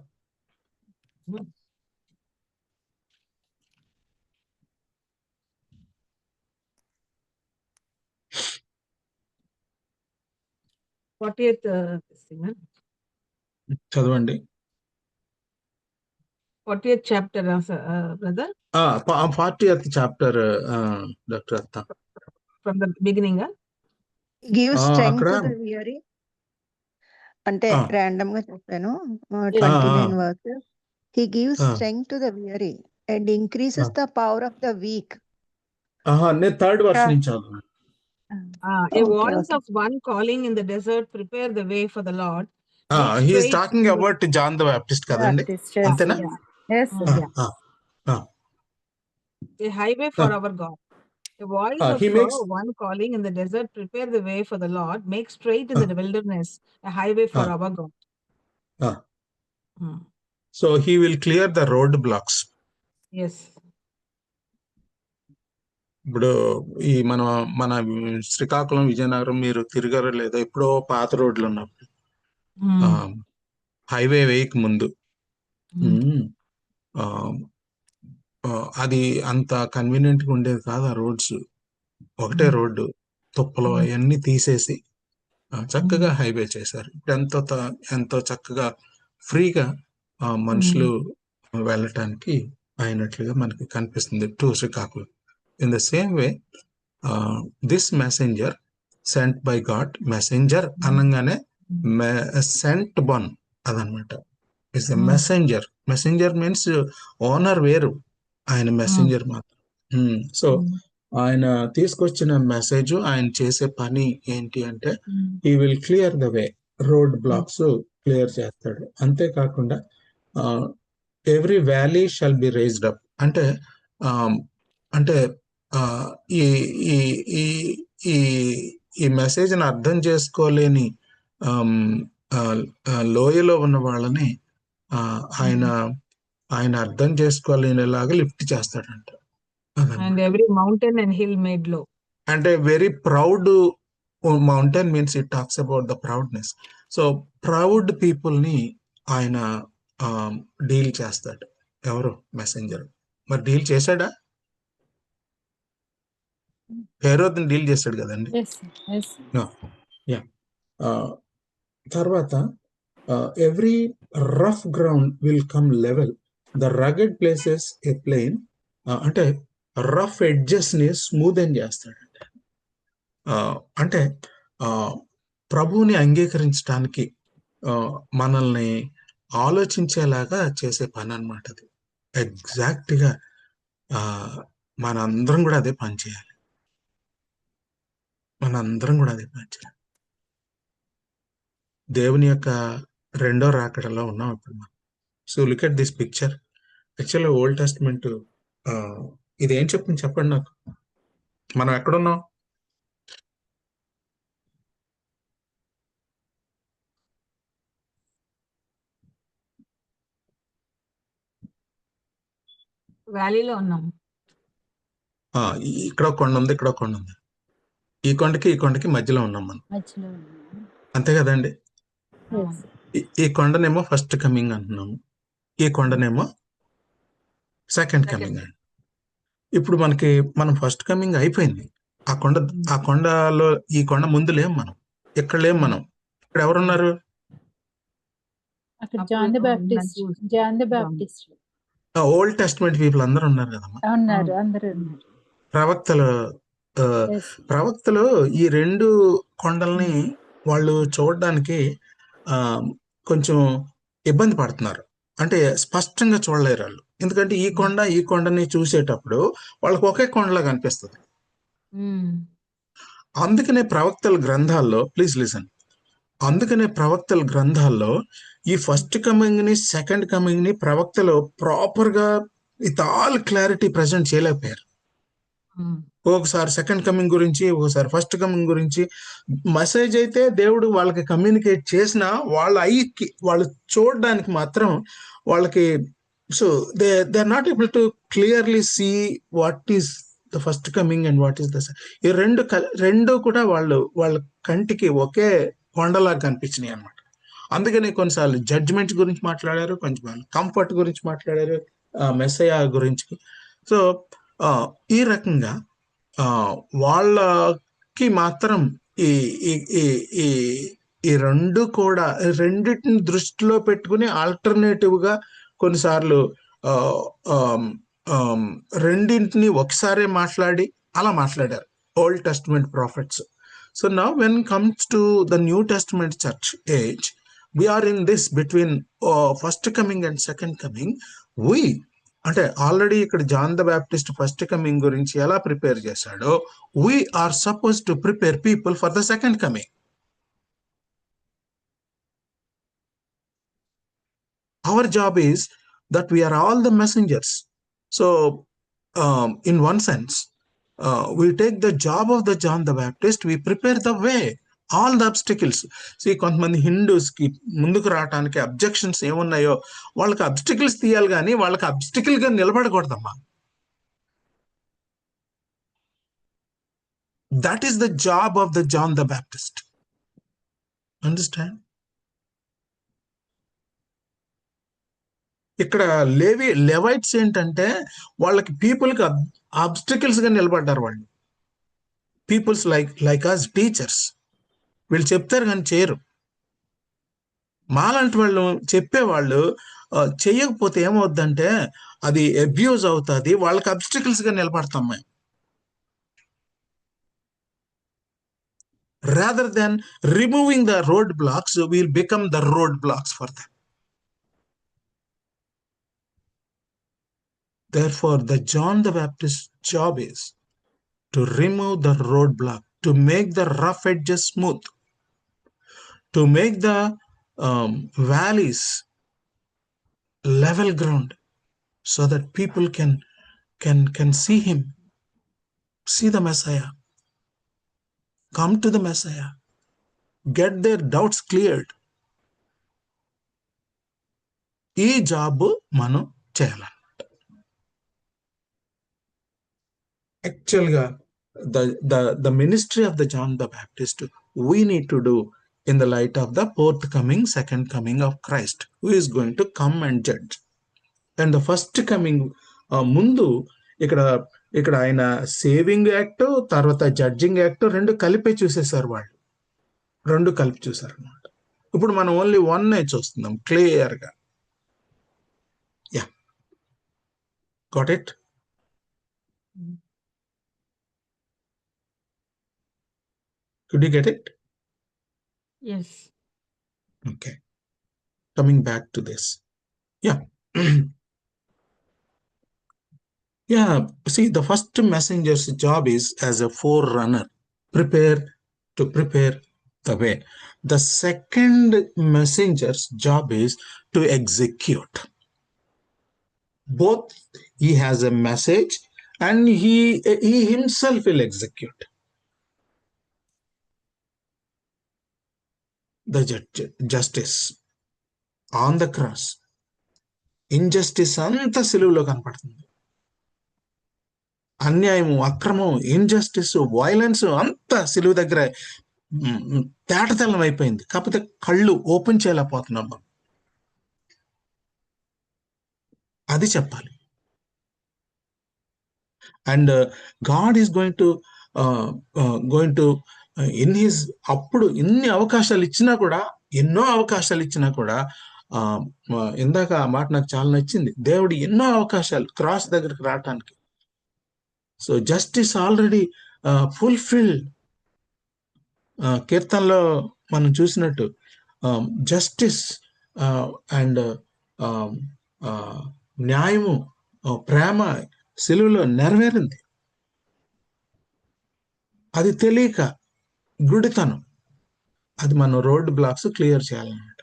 చదవండి. 40th chapter, brother? 40th chapter, Dr. Atta. From the beginning, Give strength to the weary. అంటే ర్యాండమ్ గా చెప్పాను. 29 verses. He gives strength to the weary and increases the power of the weak. నేను 3rd verse నుంచి చదువుతాను. A voice of one calling in the desert, prepare the way for the Lord. He is talking about John the Baptist కదండి, అంతేనా? Yes. A highway for our God. A voice of one calling in the desert, prepare the way for the Lord, make straight in the wilderness a highway for our God. So he will clear the road blocks. Yes. ఇప్పుడు ఈ మన శ్రీకాకుళం, విజయనగరం మీరు తిరిగారో లేదో, ఎప్పుడో పాత రోడ్లు ఉన్నప్పుడు highway వేయక ముందు అది అంత కన్వీనియంట్ గా ఉండేది కాదు. ఆ రోడ్స్ ఒకటే రోడ్డు, తుప్పలు అవన్నీ తీసేసి చక్కగా హైవే చేశారు. ఇప్పుడు ఎంతో చక్కగా ఫ్రీగా మనుషులు వెళ్ళటానికి అయినట్లుగా మనకి కనిపిస్తుంది to Srikakulam. In the same way this messenger sent by God, messenger అనగానే సెంట్ వన్ అదనమాట. It's a messenger. Messenger means owner వేరు, ఆయన మెసెంజర్ మాత్రం. సో ఆయన తీసుకొచ్చిన మెసేజ్, ఆయన చేసే పని ఏంటి అంటే he will clear the way, road blocks clear చేస్తాడు. అంతేకాకుండా every valley shall be raised up అంటే ఈ మెసేజ్ని అర్థం చేసుకోలేని లోయలో ఉన్న వాళ్ళని ఆయన అర్థం చేసుకోలేనిలాగా లిఫ్ట్ చేస్తాడంట. And every mountain and hill made low. అంటే very proud mountain means it talks about the proudness. So proud people ని ఆయన డీల్ చేస్తాడు. ఎవరు? మెసెంజర్. మరి డీల్ చేశాడా? హేరోద్ని డీల్ చేశాడు కదండి. Yes, sir. Yes, sir. Yeah. తర్వాత every rough ground will come level, the rugged places a plain. అంటే రఫ్ ఎడ్జెస్ ని స్మూత్ అని చేస్తాడండి. అంటే ప్రభువుని అంగీకరించడానికి మనల్ని ఆలోచించేలాగా చేసే పని అనమాట అది. ఎగ్జాక్ట్ గా మనందరం కూడా అదే పని చేయాలి. మనందరం కూడా అదే పని చేయాలి. దేవుని యొక్క రెండో రాకడలో ఉన్నాం ఇప్పుడు మనం. So look at this picture. Actually old testament ఇదేం చెప్పింది చెప్పండి నాకు. మనం ఎక్కడున్నాం? వ్యాలీలో ఉన్నాం. ఇక్కడ ఒక కొండ ఉంది, ఇక్కడ ఒక కొండ ఉంది. ఈ కొండకి మధ్యలో ఉన్నాం మనం, మధ్యలో ఉన్నాం. అంతే కదండి. Yes. ఈ కొండనేమో ఫస్ట్ కమింగ్ అంటున్నాము, ఈ కొండనేమో సెకండ్ కమింగ్ అండి. ఇప్పుడు మనం ఫస్ట్ కమింగ్ అయిపోయింది. ఆ కొండలో ఈ కొండ ముందు లేం మనం, ఇక్కడ లేం మనం. ఇక్కడ ఎవరున్నారు? అక్కడ John the Baptist Old Testament people అందరూ ఉన్నారు కదమ్మా. ఉన్నారు, అందరూ ఉన్నారు. ప్రవక్తలు ఈ రెండు కొండల్ని వాళ్ళు చూడడానికి కొంచెం ఇబ్బంది పడుతున్నారు. అంటే స్పష్టంగా చూడలేరు వాళ్ళు. ఎందుకంటే ఈ కొండని చూసేటప్పుడు వాళ్ళకి ఒకే కొండలా కనిపిస్తుంది. అందుకనే ప్రవక్తల గ్రంథాల్లో, ప్లీజ్ లిసన్, అందుకనే ప్రవక్తల గ్రంథాల్లో ఈ ఫస్ట్ కమింగ్ ని సెకండ్ కమింగ్ ని ప్రవక్తలు ప్రాపర్ గా విత్ ఆల్ క్లారిటీ ప్రజెంట్ చేయలేకపోయారు. ఒకసారి సెకండ్ కమింగ్ గురించి, ఒకసారి ఫస్ట్ కమింగ్ గురించి మెసేజ్ అయితే దేవుడు వాళ్ళకి కమ్యూనికేట్ చేసినా వాళ్ళు చూడడానికి మాత్రం వాళ్ళకి, so they are not able to clearly see what is the first coming and what is the. ఈ రెండు కూడా వాళ్ళ కంటికి ఒకే కొండలాగా కనిపించినాయి అన్నమాట. అందుకని కొన్నిసార్లు జడ్జిమెంట్ గురించి మాట్లాడారు, కొంచెం కంఫర్ట్ గురించి మాట్లాడారు, మెస్సయా గురించి. సో ఈ రకంగా వాళ్ళకి మాత్రం ఈ రెండు కూడా రెండింటిని దృష్టిలో పెట్టుకుని ఆల్టర్నేటివ్ గా కొన్నిసార్లు రెండింటిని ఒకసారి అలా మాట్లాడారు old testament profits. So now when it comes to the New Testament church age, we are in this between first coming and second coming. అంటే ఆల్రెడీ ఇక్కడ John the Baptist first coming గురించి ఎలా ప్రిపేర్ చేశాడో, we are supposed to prepare people for the second coming. Our job is that we are all the messengers. So in one sense, we take the job of the John the Baptist, we prepare the way, all the obstacles. See, కొంతమంది Hindus కి ముందుకు రావడానికి objections ఏమున్నాయో వాళ్ళకి obstacles తీయాలి, కానీ వాళ్ళకి obstacle గా నిలబడకూడదమ్మా. That is the job of the John the Baptist. Understand? ఇక్కడ లెవైట్స్ ఏంటంటే వాళ్ళకి పీపుల్కి ఆబ్స్టికల్స్ గా నిలబడ్డారు. వాళ్ళు పీపుల్స్ లైక్ అస్ టీచర్స్, వీళ్ళు చెప్తారు కానీ చేయరు. మాలాంటి వాళ్ళు చెప్పేవాళ్ళు చెయ్యకపోతే ఏమవుద్దంటే అది అబ్యూజ్ అవుతుంది, వాళ్ళకి అబ్స్టికల్స్ గా నిలబడతాం మేము. rather than removing the roadblocks, we'll become the roadblocks for them. Therefore, the John the Baptist's job is to remove the roadblock, to make the rough edges smooth, to make the valleys level ground, so that people can see him, see the Messiah, come to the Messiah, get their doubts cleared. ఈ job మనం చేయాలి. Actually, the ministry of the John the Baptist we need to do in the light of the second coming of Christ, who is going to come and judge. And the first coming ముందు ఇక్కడ ఇక్కడ ఆయన saving act తర్వాత judging act రెండు కలిపే చూసేశారు వాళ్ళు, రెండు కలిపి చూసారు అనమాట. ఇప్పుడు మనం ఓన్లీ వన్ చూస్తున్నాం క్లియర్గా. Yeah, got it? Could you get it? Yes. Okay, coming back to this. Yeah. Yeah, see, the first messenger's job is as a forerunner, prepare the way. The second messenger's job is to execute. Both, he has a message and he himself will execute. The justice on the cross, injustice అంతా సిలువలో కనపడుతుంది. అన్యాయము, అక్రమం, injustice, violence అంతా సిలువ దగ్గర తేటతెల్లం అయిపోయింది. కాకపోతే కళ్ళు ఓపెన్ చేయలేకపోతున్నాం మనం. అది చెప్పాలి. And God is going to in his, అప్పుడు ఎన్ని అవకాశాలు ఇచ్చినా కూడా, ఎన్నో అవకాశాలు ఇచ్చినా కూడా, ఇందాక ఆ మాట నాకు చాలా నచ్చింది. దేవుడు ఎన్నో అవకాశాలు క్రాస్ దగ్గరికి రావటానికి. So justice already fulfilled. కీర్తనలో మనం చూసినట్టు జస్టిస్ అండ్ న్యాయము, ప్రేమ సిలువలో నెరవేరింది. అది తెలియక గుడితనం, అది మనం రోడ్ బ్లాక్స్ క్లియర్ చేయాలన్నమాట.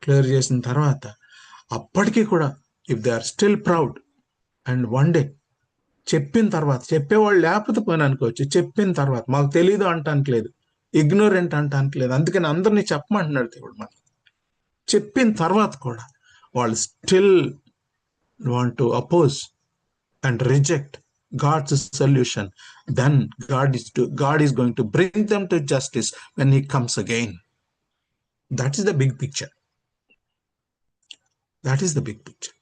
క్లియర్ చేసిన తర్వాత అప్పటికీ కూడా if they are still proud and one day చెప్పిన తర్వాత, చెప్పేవాళ్ళు లేకపోతే పోయిన అనుకోవచ్చు, చెప్పిన తర్వాత మాకు తెలీదు అంటానికి లేదు, ఇగ్నోరెంట్ అంటానికి లేదు, అందుకని అందరినీ చెప్పమంటున్నాడు దేవుడు. మనం చెప్పిన తర్వాత కూడా వాళ్ళు still want to oppose and reject God's solution, then God is going to bring them to justice when he comes again. That is the big picture. That is the big picture.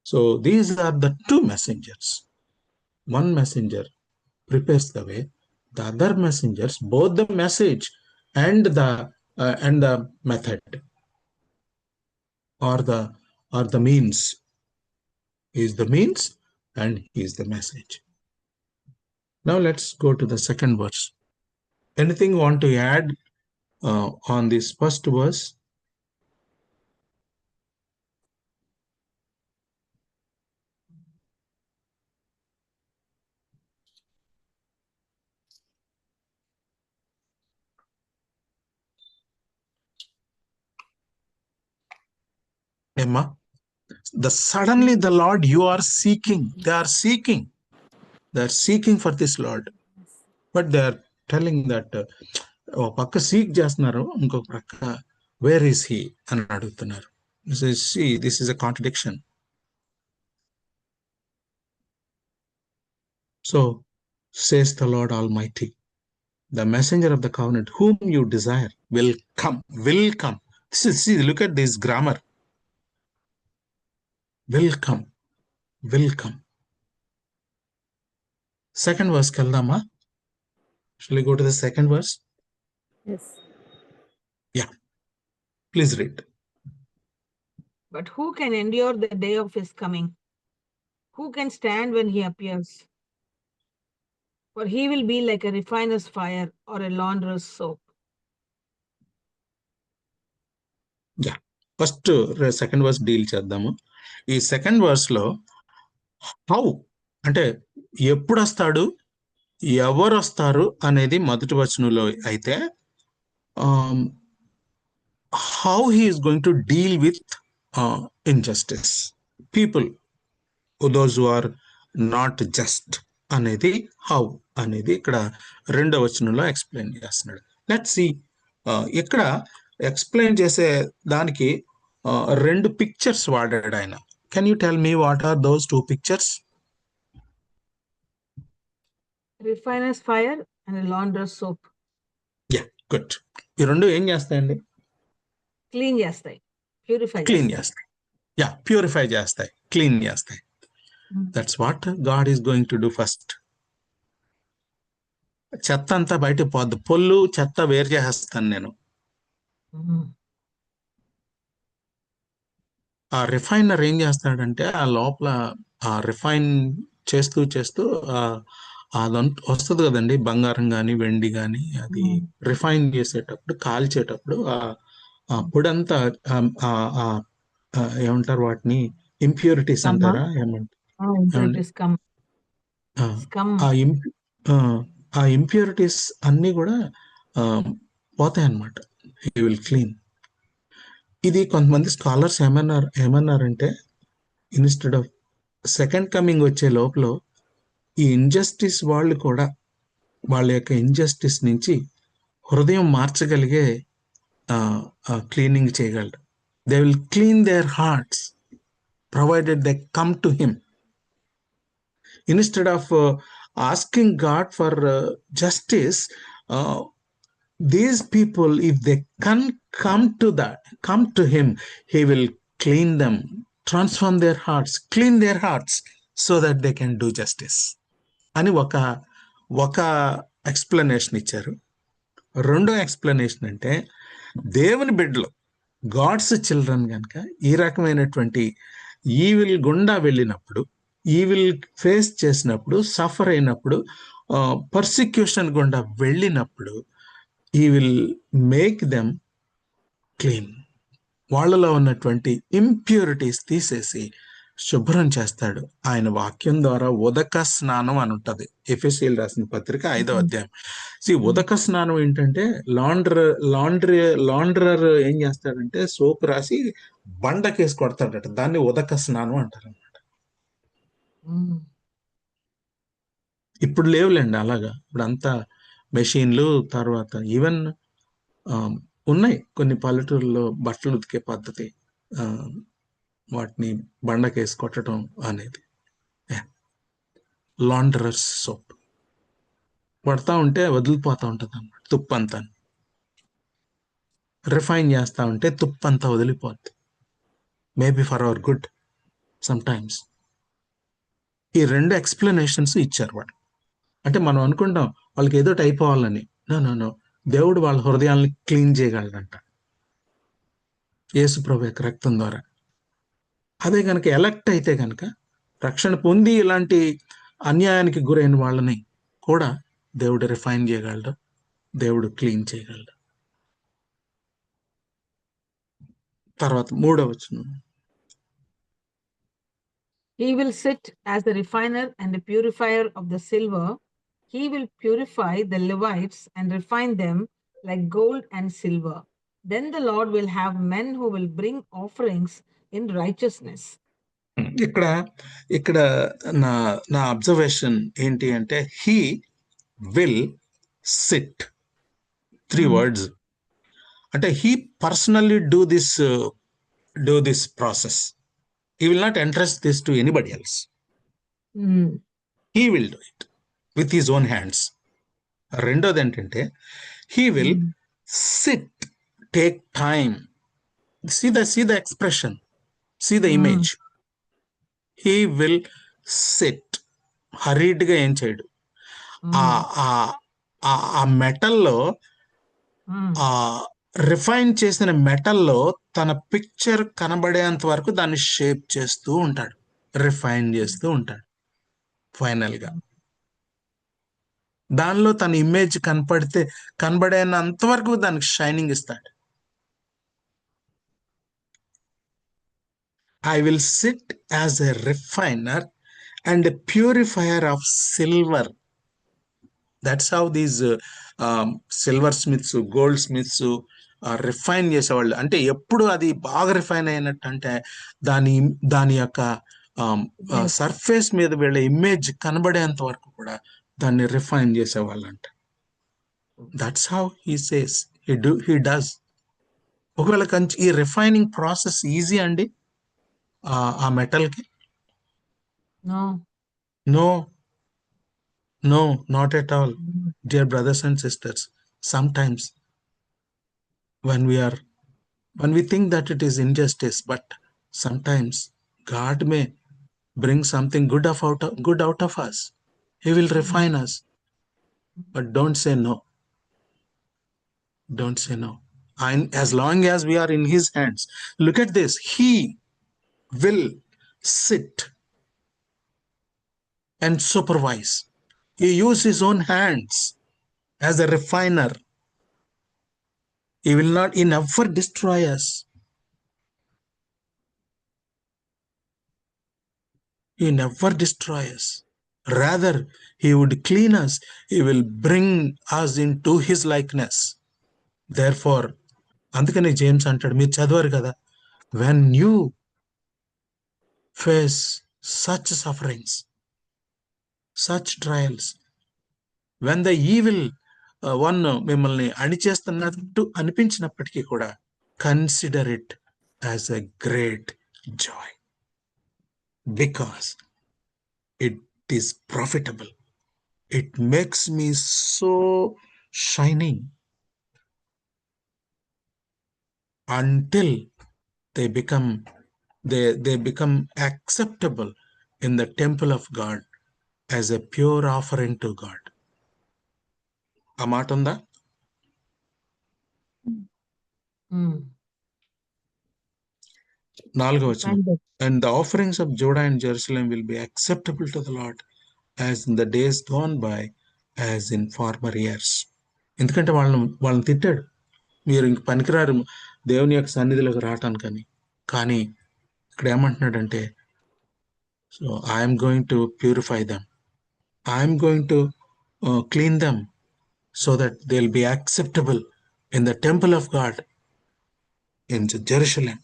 So these are the two messengers. One messenger prepares the way, the other messengers, both the message and the method or the means. He is the means and he is the message. Now let's go to the second verse. Anything you want to add on this first verse? Emma, suddenly the Lord you are seeking, they are seeking for this Lord, but they are telling that పక్క seek చేస్తున్నారు, ఇంకొక పక్క where is he అని అడుగుతున్నారు. This is a contradiction. So says the Lord Almighty, the messenger of the covenant whom you desire will come. See, look at this grammar. Will come. Second verse kaldama. Shall we go to the second verse? Yes. Yeah. Please read. But who can endure the day of his coming? Who can stand when he appears? For he will be like a refiner's fire or a launderer's soap. Yeah. First second verse deal చేద్దాము. ఈ second verse లో how అంటే ఎప్పుడు వస్తాడు, ఎవరు వస్తారు అనేది మొదటి వచనంలో అయితే, how he is going to deal with injustice people, those who are not just అనేది, హౌ అనేది ఇక్కడ రెండవ వచనంలో ఎక్స్ప్లెయిన్ చేస్తున్నాడు. Let's see. ఇక్కడ ఎక్స్ప్లెయిన్ చేసే దానికి రెండు పిక్చర్స్ వాడాడు ఆయన. Can you tell me what are those two pictures? Refiner's fire and a launderer's soap. Yeah, good. ఈ రెండు ఏం చేస్తాయండి? Clean చేస్తాయి, ప్యూరిఫై చేస్తాయి. Yeah, ప్యూరిఫై చేస్తాయి, క్లీన్ చేస్తాయి. That's what God is going to do first. చెత్త అంతా బయటకు పోద్దు, పొల్లు చెత్త వేరు చేసేస్తాను నేను. ఆ రిఫైనర్ ఏం చేస్తాడంటే ఆ లోపల ఆ రిఫైన్ చేస్తూ చేస్తూ అదంతా వస్తుంది కదండి, బంగారం కానీ వెండి కానీ, అది రిఫైన్ చేసేటప్పుడు కాల్చేటప్పుడు ఆ పొడంతా ఏమంటారు వాటిని, ఇంప్యూరిటీస్ అంటారా, ఏమండి, ఆ ఇంప్యూరిటీస్ అన్ని కూడా పోతాయి అన్నమాట. He will clean. ఇది కొంతమంది స్కాలర్స్ ఏమన్నారంటే ఇన్స్టెడ్ ఆఫ్ సెకండ్ కమింగ్ వచ్చే లోపల ఈ ఇంజస్టిస్ వాళ్ళు కూడా వాళ్ళ యొక్క ఇంజస్టిస్ నుంచి హృదయం మార్చగలిగే క్లీనింగ్ చేయగలరు. They will clean their hearts provided they come to him. Instead of asking God for justice, these people, if they can come to him, he will clean them, transform their hearts, clean their hearts so that they can do justice అని ఒక explanation ఇచ్చారు. రెండో explanation అంటే దేవుని బిడ్డలు, God's children కనుక ఈ రకమైనటువంటి ఈవిల్ గుండా వెళ్ళినప్పుడు, ఈవిల్ ఫేస్ చేసినప్పుడు, సఫర్ అయినప్పుడు, పర్సిక్యూషన్ గుండా వెళ్ళినప్పుడు ఈ విల్ మేక్ దెమ్ క్లీన్. వాళ్ళలో ఉన్నటువంటి ఇంప్యూరిటీస్ తీసేసి శుభ్రం చేస్తాడు. ఆయన వాక్యం ద్వారా ఉదక స్నానం అని ఉంటుంది, ఎఫెసీయులు రాసిన పత్రిక 5వ అధ్యాయం. ఉదక స్నానం ఏంటంటే లాండ్రర్ ఏం చేస్తాడంటే సోప్ రాసి బండకేసి కొడతాడట, దాన్ని ఉదక స్నానం అంటారు అనమాట. ఇప్పుడు లేవులేండి అలాగా, ఇప్పుడు అంతా మెషిన్లు, తర్వాత ఈవెన్ ఉన్నాయి కొన్ని పల్లెటూరులో బట్టలు ఉతికే పద్ధతి, వాటిని బండకేసి కొట్టడం అనేది. లాండ్రర్స్ సోప్ పడతా ఉంటే వదిలిపోతూ ఉంటుంది అన్నమాట తుప్పంతా. రిఫైన్ చేస్తూ ఉంటే తుప్పంతా వదిలిపోద్ది. Maybe for our good some times. ఈ రెండు ఎక్స్ప్లెనేషన్స్ ఇచ్చారు వాడు. అంటే మనం అనుకుంటాం వాళ్ళకి ఏదో అయిపోవాలని. నో, దేవుడు వాళ్ళ హృదయాల్ని క్లీన్ చేయగలడంట యేసు ప్రభు యొక్క రక్తం ద్వారా. అదే కనుక ఎలక్ట్ అయితే కనుక, రక్షణ పొంది ఇలాంటి అన్యాయానికి గురైన వాళ్ళని కూడా దేవుడు రిఫైన్ చేయగలడు, దేవుడు క్లీన్ చేయగలడు. తర్వాత 3వ వచనం, He will sit as the refiner and the purifier of the silver. He will purify the Levites and refine them like gold and silver. Then the Lord will have men who will bring offerings in righteousness. ఇక్కడ నా observation ఏంటి అంటే, he will SIT, 3 words. అంటే he personally do this process. He will not entrust this to anybody else. He will do it with his own hands. రెండోది ఏంటంటే, he will sit, take time. See the expression, see the image. He will sit. హరీడ్గా ఏం చేయడు. ఆ మెటల్లో, refine చేసిన మెటల్లో తన picture కనబడేంత వరకు దాన్ని shape చేస్తూ ఉంటాడు, రిఫైన్ చేస్తూ ఉంటాడు. ఫైనల్ గా దానిలో తన ఇమేజ్ కనబడేంత వరకు దానికి షైనింగ్ ఇస్తాడు. I will SIT as a refiner and purifier of silver. That's how these silver smiths, gold smiths refine చేసేవాళ్ళు. అంటే ఎప్పుడు అది బాగా రిఫైన్ అయినట్టు అంటే దాని యొక్క సర్ఫేస్ మీద వీళ్ళ ఇమేజ్ కనబడేంత వరకు కూడా దాన్ని రిఫైన్ చేసేవాళ్ళు అంట. That's how he says he does. ఒకవేళ ఈ రిఫైనింగ్ ప్రాసెస్ ఈజీ అండి ఆ మెటల్కి? No, not at all. Dear brothers and sisters, sometimes when we think that it is injustice, but sometimes God may bring something good out of us. He will refine us. But don't say no. Don't say no. And as long as we are in his hands, look at this. He will sit and supervise. He uses his own hands as a refiner. He never destroy us. He never destroy us. Rather, he would clean us. He will bring us into his likeness. Therefore, అందుకనే James అంటాడు, మీరు చదివారు కదా, when you face such sufferings, such trials, when the evil one మిమ్మల్ని అణిచేస్తున్నట్టు అనిపించినప్పటికీ కూడా, consider it as a great joy, because it is profitable. It makes me so shining until they become acceptable in the temple of God as a pure offering to God. ఆ మాట ఉందా? నాలుగో వచనం. And the offerings of Judah and Jerusalem will be acceptable to the Lord as in the days gone by, as in former years. ఎందుకంటే వాళ్ళని తిట్టాడు, మీరు ఇంక పనికిరారు దేవుని యొక్క సన్నిధిలోకి రావటానికని. కానీ ఇక్కడ ఏమంటున్నాడంటే, so I'm going to purify them, I'm going to clean them, so that they'll be acceptable in the temple of God in Jerusalem.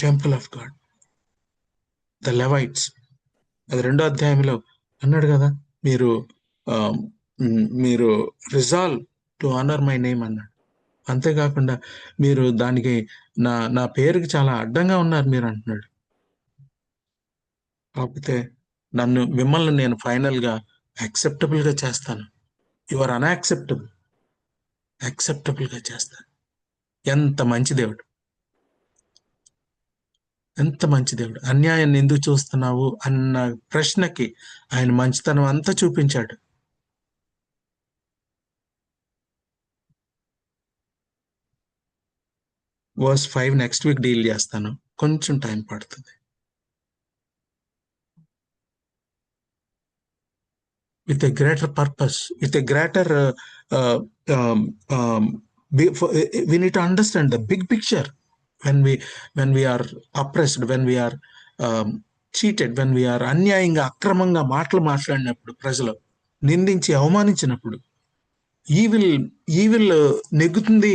Temple of God. The Levites. అది 2వ అధ్యాయంలో అన్నాడు కదా, మీరు resolve to honour my name అన్నాడు. అంతేకాకుండా మీరు దానికి నా పేరుకి చాలా అడ్డంగా ఉన్నారు మీరు అంటున్నాడు. కాకపోతే మిమ్మల్ని నేను ఫైనల్గా యాక్సెప్టబుల్గా చేస్తాను. యు ఆర్ అన్యాక్సెప్టబుల్, యాక్సెప్టబుల్గా చేస్తాను. ఎంత మంచి దేవుడు, ఎంత మంచి దేవుడు. అన్యాయాన్ని ఎందుకు చూస్తున్నావు అన్న ప్రశ్నకి ఆయన మంచితనం అంతా చూపించాడు. వర్స్ 5 నెక్స్ట్ వీక్ డీల్ చేస్తాను, కొంచెం టైం పడుతుంది. with a greater purpose, with a greater we need to understand the big picture. When we are oppressed, when we are cheated, when we are అన్యాయంగా అక్రమంగా మాట్లాడినప్పుడు, ప్రజలు నిందించి అవమానించినప్పుడు, ఈవిల్ నెగ్గుతుంది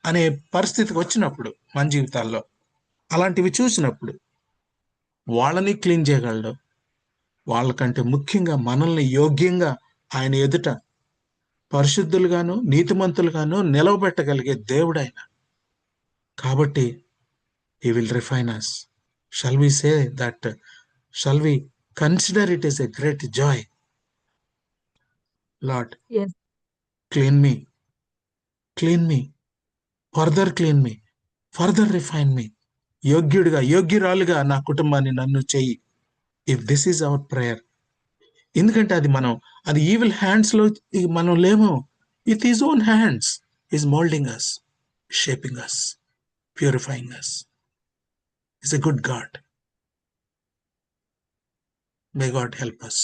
అనే పరిస్థితికి వచ్చినప్పుడు మన జీవితాల్లో, అలాంటివి చూసినప్పుడు వాళ్ళని క్లీన్ చేయగలడు. వాళ్ళకంటే ముఖ్యంగా మనల్ని యోగ్యంగా ఆయన ఎదుట పరిశుద్ధులుగాను నీతిమంతులుగాను నిలవబెట్టగలిగే దేవుడు ఆయన. కాబట్టి he will refine us. Shall we say that? Shall we consider it as a great joy? Lord, yes, clean me, further clean me, further refine me. యోగ్యురాలుగా నా కుటుంబాన్ని నన్ను చెయ్యి. If this is our prayer. ఎందుకంటే అది evil hands లో మనం లేము. With his own hands is moulding us, shaping us, purifying us. Is a good God. May God help us.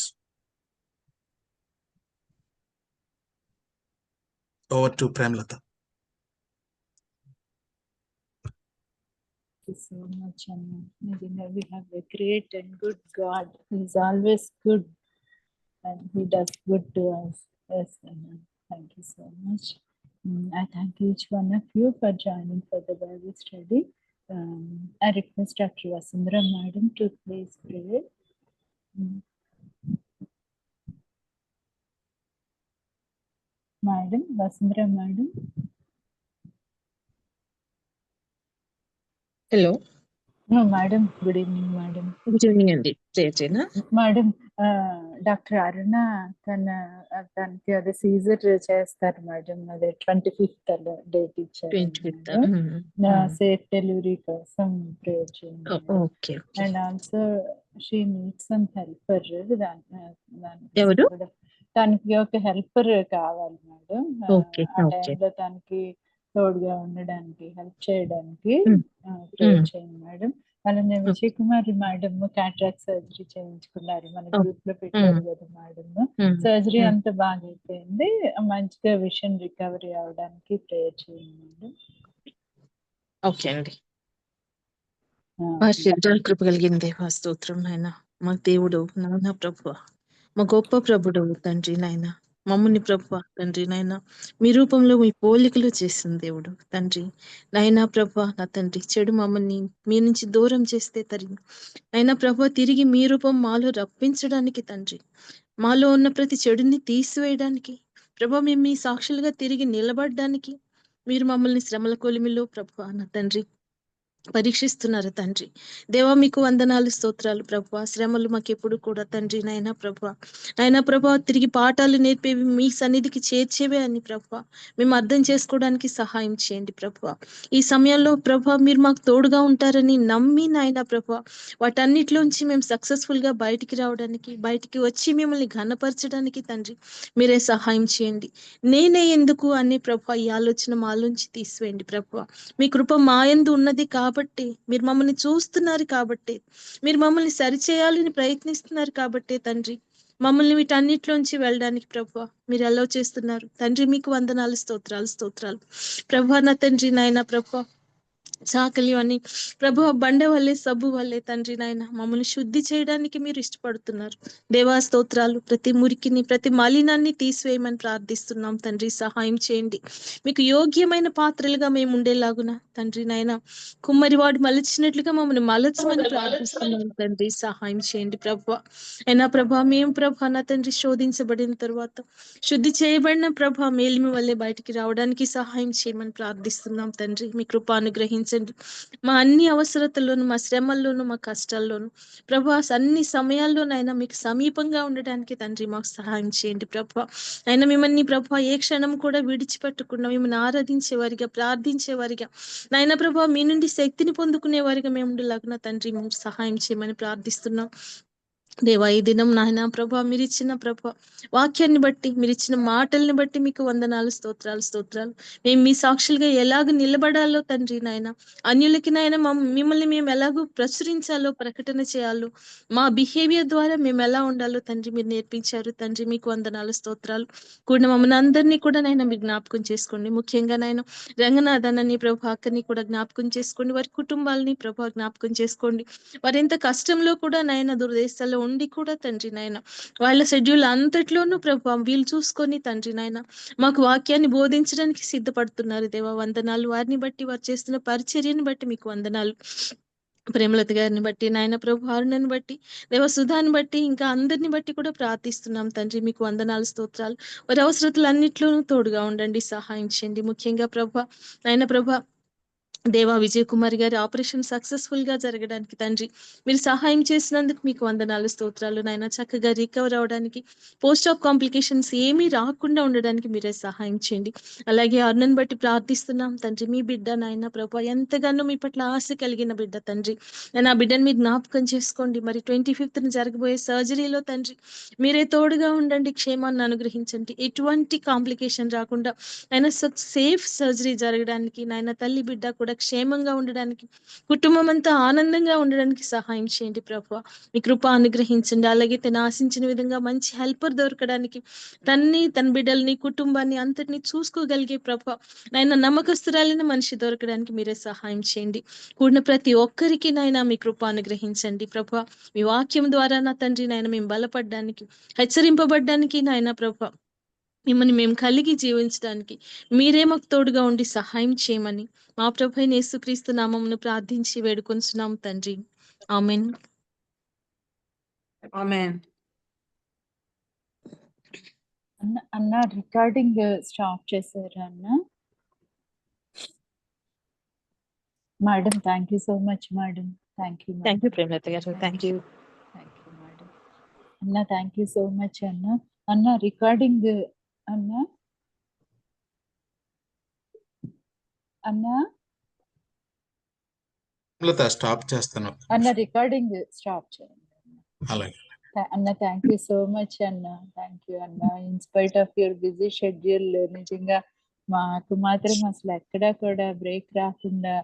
Over to Premalatha. Thank you so much, Anna. We have a great and good God who is always good and who does good to us. Yes, Anna. Thank you so much. I thank each one of you for joining for the Bible study. I request Dr. Vasundhara Madam to please pray. Madam, Vasundhara Madam. Hello No, madam. Good evening, madam. Good evening అండి. చేయనా Madam, doctor అరుణ తనకి అదే Caesar చేస్తారు madam. అదే 25th date ఇచ్చారు 25th. Madam. Safe delivery కోసం prayer చేయండి. Okay okay. And also she needs some helper. ఎవరు? తనకి ఒక హెల్పర్ కావాలి మేడం. ఓకే ఆ ఓకే. టైంలో తనకి తోడుగా ఉండడానికి, హెల్ప్ చేయడానికి ప్రేయర్ చేయండి మేడం. అలానే Vijay Kumar madam cataract surgery చేయించుకున్నారు, మన గ్రూప్ లో పెట్టారు కదా మేడం. సర్జరీ అంతా బాగా అయిపోయింది, మంచిగా విషన్ రికవరీ అవడానికి ప్రేయర్ చేయండి మేడం. ఓకే అండి. పరిశుద్ధ కృప కలిగిన దేవా స్తోత్రం నాయన. మా దేవుడు నాయన ప్రభువ, మా గొప్ప ప్రభుడు తండ్రి నాయన, మమ్మల్ని ప్రభువ తండ్రి నాయన మీ రూపంలో మీ పోలికలు చేసిన దేవుడు తండ్రి నాయన ప్రభువ. నా తండ్రి చెడు మమ్మల్ని మీ నుంచి దూరం చేస్తే తరిగి అయినా ప్రభువ తిరిగి మీ రూపం మాలో రప్పించడానికి తండ్రి, మాలో ఉన్న ప్రతి చెడుని తీసివేయడానికి ప్రభువ, మేము మీ సాక్షులుగా తిరిగి నిలబడడానికి మీరు మమ్మల్ని శ్రమల కొలిమిలో ప్రభువ నా తండ్రి పరీక్షిస్తున్నారు తండ్రి. దేవా మీకు వందనాలు స్తోత్రాలు ప్రభువా. శ్రమలు మాకు ఎప్పుడు కూడా తండ్రి నాయన ప్రభువా, నాయన ప్రభువా తిరిగి పాఠాలు నేర్పేవి, మీ సన్నిధికి చేర్చేవే అని ప్రభువా మేము అర్థం చేసుకోవడానికి సహాయం చేయండి ప్రభువా. ఈ సమయంలో ప్రభువా మీరు మాకు తోడుగా ఉంటారని నమ్మి నాయన ప్రభువా వాటన్నిటిలోంచి మేము సక్సెస్ఫుల్ గా బయటికి రావడానికి, బయటికి వచ్చి మిమ్మల్ని ఘనపరచడానికి తండ్రి మీరే సహాయం చేయండి. నేనే ఎందుకు అని ప్రభువా ఈ ఆలోచన మాలోంచి తీసివేయండి ప్రభువా. మీ కృప మా యందు ఉన్నది కాబట్టి, మీరు మమ్మల్ని చూస్తున్నారు కాబట్టి, మీరు మమ్మల్ని సరిచేయాలని ప్రయత్నిస్తున్నారు కాబట్టి తండ్రి మమ్మల్ని వీటన్నిటిలోంచి వెళ్ళడానికి ప్రభువా మీరు ఎలా చేస్తున్నారు తండ్రి. మీకు వందనాలు స్తోత్రాలు స్తోత్రాలు ప్రభువా. నా తండ్రి నాయన ప్రభువా చాకలి అని ప్రభు బండ వల్లే సబ్బు వల్లే తండ్రి నాయన మమ్మల్ని శుద్ధి చేయడానికి మీరు ఇష్టపడుతున్నారు దేవా స్తోత్రాలు. ప్రతి మురికిని ప్రతి మలినాన్ని తీసివేయమని ప్రార్థిస్తున్నాం తండ్రి, సహాయం చేయండి. మీకు యోగ్యమైన పాత్రలుగా మేము ఉండేలాగున తండ్రి నాయన కుమ్మరివాడు మలచినట్లుగా మమ్మల్ని మలచమని ప్రార్థిస్తున్నాం తండ్రి, సహాయం చేయండి ప్రభు. అయినా ప్రభా మేము ప్రభా నా తండ్రి శోధించబడిన తర్వాత శుద్ధి చేయబడిన ప్రభా మేలిమి వల్లే బయటికి రావడానికి సహాయం చేయమని ప్రార్థిస్తున్నాం తండ్రి. మీ కృప అనుగ్రహించండి. మా అన్ని అవసరతల్లోనూ, మా శ్రమల్లోనూ, మా కష్టాల్లోనూ ప్రభా అన్ని సమయాల్లోనైనా మీకు సమీపంగా ఉండడానికి తండ్రి మాకు సహాయం చేయండి ప్రభా. అయినా మిమ్మల్ని ప్రభా ఏ క్షణం కూడా విడిచిపెట్టకుండా మిమ్మల్ని ఆరాధించే వారిగా, ప్రార్థించే వారిగా నాయన ప్రభా మీ నుండి శక్తిని పొందుకునే వారిగా మేము ఉండేలాగున తండ్రి మేము సహాయం చేయమని ప్రార్థిస్తున్నాం దేవా. ఈ దినం నాయన ప్రభా మీరు ఇచ్చిన ప్రభా వాక్యాన్ని బట్టి, మీరు ఇచ్చిన మాటల్ని బట్టి మీకు వందనాలు స్తోత్రాలు స్తోత్రాలు. మేము మీ సాక్షులుగా ఎలాగ నిలబడాలో తండ్రి నాయన, అన్యులకి నాయన మిమ్మల్ని మేము ఎలాగో ప్రచురించాలో, ప్రకటన చేయాలో, మా బిహేవియర్ ద్వారా మేము ఎలా ఉండాలో తండ్రి మీరు నేర్పించారు తండ్రి. మీకు వందనాలు స్తోత్రాలు. కూడా మమ్మల్ని అందరినీ కూడా నాయన మీరు జ్ఞాపకం చేసుకోండి. ముఖ్యంగా నాయన రంగనాథనని ప్రభా అక్కని కూడా జ్ఞాపకం చేసుకోండి, వారి కుటుంబాలని ప్రభా జ్ఞాపకం చేసుకోండి. వారు ఎంత కష్టంలో కూడా నాయన దుర్దేశాల్లో ఉండి కూడా తండ్రి నాయన వాళ్ళ షెడ్యూల్ అంతట్లోనూ ప్రభా వీళ్ళు చూసుకొని తండ్రి నాయన మాకు వాక్యాన్ని బోధించడానికి సిద్ధపడుతున్నారు దేవా. వందనాలు. వారిని బట్టి, వారు చేస్తున్న పరిచర్యను బట్టి మీకు వందనాలు. ప్రేమలత గారిని బట్టి, నాయన ప్రభు అరుణని బట్టి, దేవసుధాన్ని బట్టి, ఇంకా అందరిని బట్టి కూడా ప్రార్థిస్తున్నాం తండ్రి. మీకు వందనాలు స్తోత్రాలు. వారి అవసరతలు అన్నిట్లోనూ తోడుగా ఉండండి, సహాయం చేయండి. ముఖ్యంగా ప్రభా నాయన ప్రభా దేవా విజయ్ కుమార్ గారి ఆపరేషన్ సక్సెస్ఫుల్ గా జరగడానికి తండ్రి మీరు సహాయం చేసినందుకు మీకు వందనాలు స్తోత్రాలు నాయన. చక్కగా రికవర్ అవడానికి, పోస్ట్ ఆఫ్ కాంప్లికేషన్స్ ఏమీ రాకుండా ఉండడానికి మీరే సహాయం చేయండి. అలాగే అరుణన్ బట్టి ప్రార్థిస్తున్నాం తండ్రి. మీ బిడ్డ నాయన ప్రభా ఎంతగానో మీ పట్ల ఆశ కలిగిన బిడ్డ తండ్రి. నేను ఆ బిడ్డను మీరు జ్ఞాపకం చేసుకోండి. మరి 25th జరగబోయే సర్జరీలో తండ్రి మీరే తోడుగా ఉండండి, క్షేమాన్ని అనుగ్రహించండి, ఎటువంటి కాంప్లికేషన్ రాకుండా ఆయన సేఫ్ సర్జరీ జరగడానికి, నాయన తల్లి బిడ్డ కూడా క్షేమంగా ఉండడానికి, కుటుంబం అంతా ఆనందంగా ఉండడానికి సహాయం చేయండి ప్రభు. మీ కృప అనుగ్రహించండి. అలాగే తను ఆశించిన విధంగా మంచి హెల్పర్ దొరకడానికి, తన బిడ్డల్ని, కుటుంబాన్ని అంతటిని చూసుకోగలిగే ప్రభు నాయన నమ్మకస్తురాలైన మనిషి దొరకడానికి మీరే సహాయం చేయండి. కూడిన ప్రతి ఒక్కరికి నాయన మీ కృప అనుగ్రహించండి ప్రభు. మీ వాక్యం ద్వారా నా తండ్రి నాయన మేము బలపడడానికి, హెచ్చరింపబడ్డానికి నాయన ప్రభు మిమ్మల్ని మేము కలిగి జీవించడానికి మీరే మాకు తోడుగా ఉండి సహాయం చేయమని మా ప్రభు అయిన యేసుక్రీస్తు నామమును ప్రార్థించి వేడుకొంచున్నాం తండ్రి. ఆమేన్. Amen. అన్న రికార్డింగ్ స్టాప్ చేశారు అన్న. Madam thank you so much madam. Thank you Premalatha garu. Thank you madam. అన్న థ్యాంక్ యూ సో మచ్ అన్న. అన్న రికార్డింగ్ అన్న అన్న స్టాప్ చేస్తాను అన్న రికార్డింగ్ స్టాప్ చేయండి అలాగే అన్న. థ్యాంక్ యూ సో మచ్ అన్న. థ్యాంక్ యూ అన్న. In spite of your busy schedule నిజంగా మాకు మాత్రం అసలు ఎక్కడా కూడా బ్రేక్ రాకుండా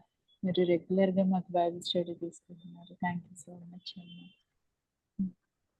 మీరు రెగ్యులర్ గా మాకు బైబిల్ స్టడీ తీసుకుంటున్నారు. థ్యాంక్ యూ సో మచ్ అన్న.